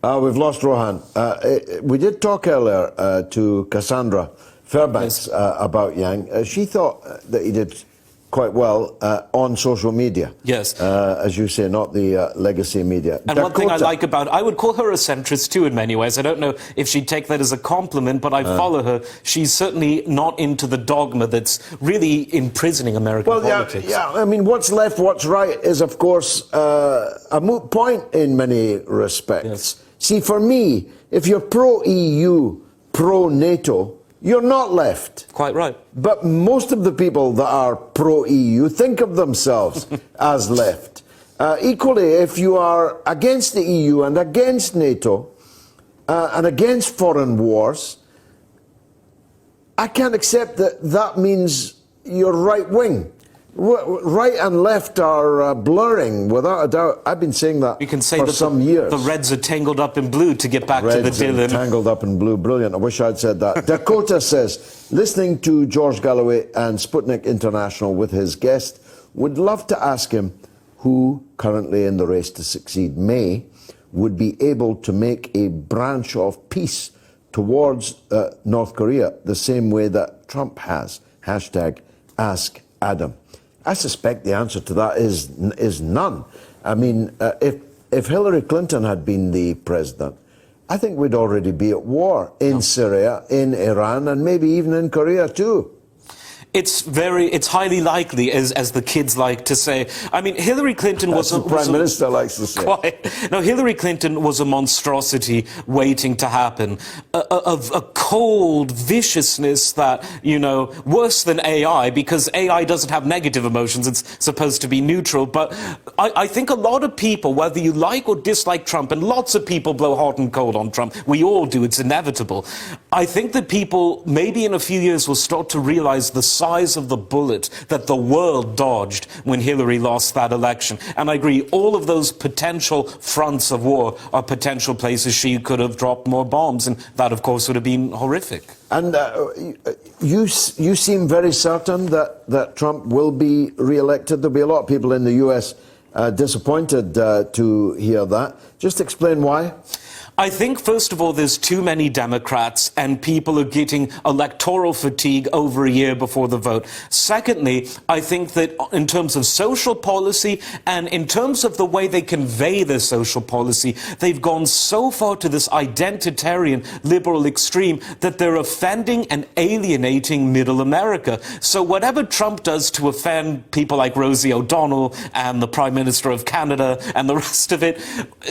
We've lost Rohan. We did talk earlier to Cassandra Fairbanks about Yang. She thought that he did quite well on social media. Yes. As you say, not the legacy media. And one thing I like about, I would call her a centrist too in many ways. I don't know if she'd take that as a compliment, but I follow her. She's certainly not into the dogma that's really imprisoning American politics. Yeah, I mean, what's left, what's right is, of course, a moot point in many respects. Yes. See, for me, if you're pro-EU, pro-NATO, you're not left. Quite right. But most of the people that are pro-EU think of themselves as left. Equally, if you are against the EU and against NATO and against foreign wars, I can't accept that that means you're right-wing. Right and left are blurring, without a doubt. I've been saying that you can say for that some years. The Reds are tangled up in blue, to get back to the Dylan. Tangled up in blue, brilliant. I wish I'd said that. Dakota says, listening to George Galloway and Sputnik International with his guest, would love to ask him who, currently in the race to succeed May, would be able to make a branch of peace towards North Korea the same way that Trump has. Hashtag Ask Adam. I suspect the answer to that is none. I mean, if Hillary Clinton had been the president, I think we'd already be at war in Syria, in Iran, and maybe even in Korea too. It's highly likely, as the kids like to say. I mean, Hillary Clinton was the Prime Minister likes to say. Quite. No, Hillary Clinton was a monstrosity waiting to happen. A cold viciousness that, you know, worse than AI, because AI doesn't have negative emotions. It's supposed to be neutral. But I think a lot of people, whether you like or dislike Trump, and lots of people blow hot and cold on Trump, we all do, it's inevitable. I think that people, maybe in a few years, will start to realize the size of the bullet that the world dodged when Hillary lost that election. And I agree, all of those potential fronts of war are potential places she could have dropped more bombs, and that, of course, would have been horrific. And you seem very certain that Trump will be re-elected. There'll be a lot of people in the US disappointed to hear that. Just explain why. I think, first of all, there's too many Democrats and people are getting electoral fatigue over a year before the vote. Secondly, I think that in terms of social policy and in terms of the way they convey their social policy, they've gone so far to this identitarian liberal extreme that they're offending and alienating middle America. So whatever Trump does to offend people like Rosie O'Donnell and the Prime Minister of Canada and the rest of it,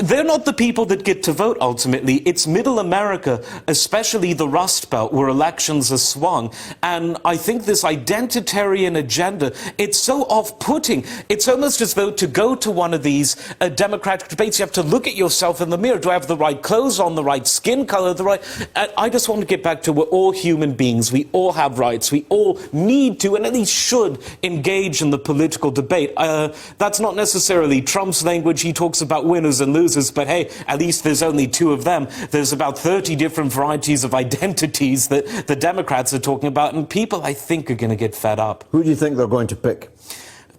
they're not the people that get to vote ultimately. It's middle America, especially the Rust Belt, where elections are swung. And I think this identitarian agenda, it's so off-putting. It's almost as though to go to one of these Democratic debates, you have to look at yourself in the mirror. Do I have the right clothes on, the right skin color, the right... I just want to get back to we're all human beings. We all have rights. We all need to, and at least should, engage in the political debate. That's not necessarily Trump's language. He talks about winners and losers, but hey, at least there's only two two of them, there's about 30 different varieties of identities that the Democrats are talking about, and people, I think, are going to get fed up. Who do you think they're going to pick?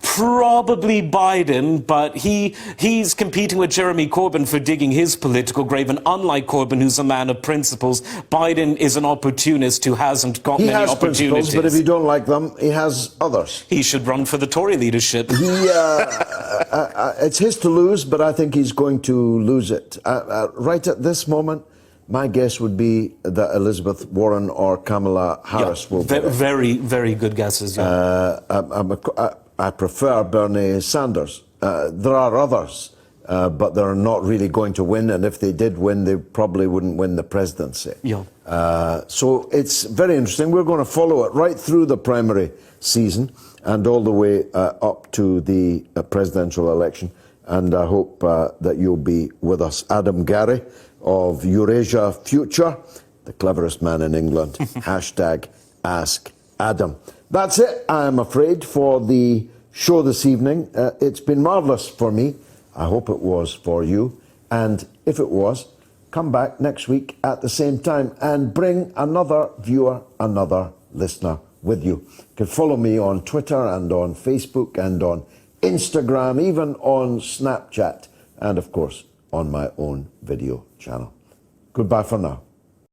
Probably Biden, but he's competing with Jeremy Corbyn for digging his political grave, and unlike Corbyn, who's a man of principles, Biden is an opportunist who hasn't got many opportunities. He has principles, but if you don't like them, he has others. He should run for the Tory leadership. It's his to lose, but I think he's going to lose it. Right at this moment, my guess would be that Elizabeth Warren or Kamala Harris will be very, very good guesses. Yeah. I prefer Bernie Sanders. There are others, but they're not really going to win, and if they did win, they probably wouldn't win the presidency. Yeah. So it's very interesting. We're going to follow it right through the primary season and all the way up to the presidential election, and I hope that you'll be with us. Adam Garrie of Eurasia Future, the cleverest man in England. Hashtag Ask Adam. That's it, I'm afraid, for the show this evening. It's been marvellous for me. I hope it was for you. And if it was, come back next week at the same time and bring another viewer, another listener with you. You can follow me on Twitter and on Facebook and on Instagram, even on Snapchat, and of course on my own video channel. Goodbye for now.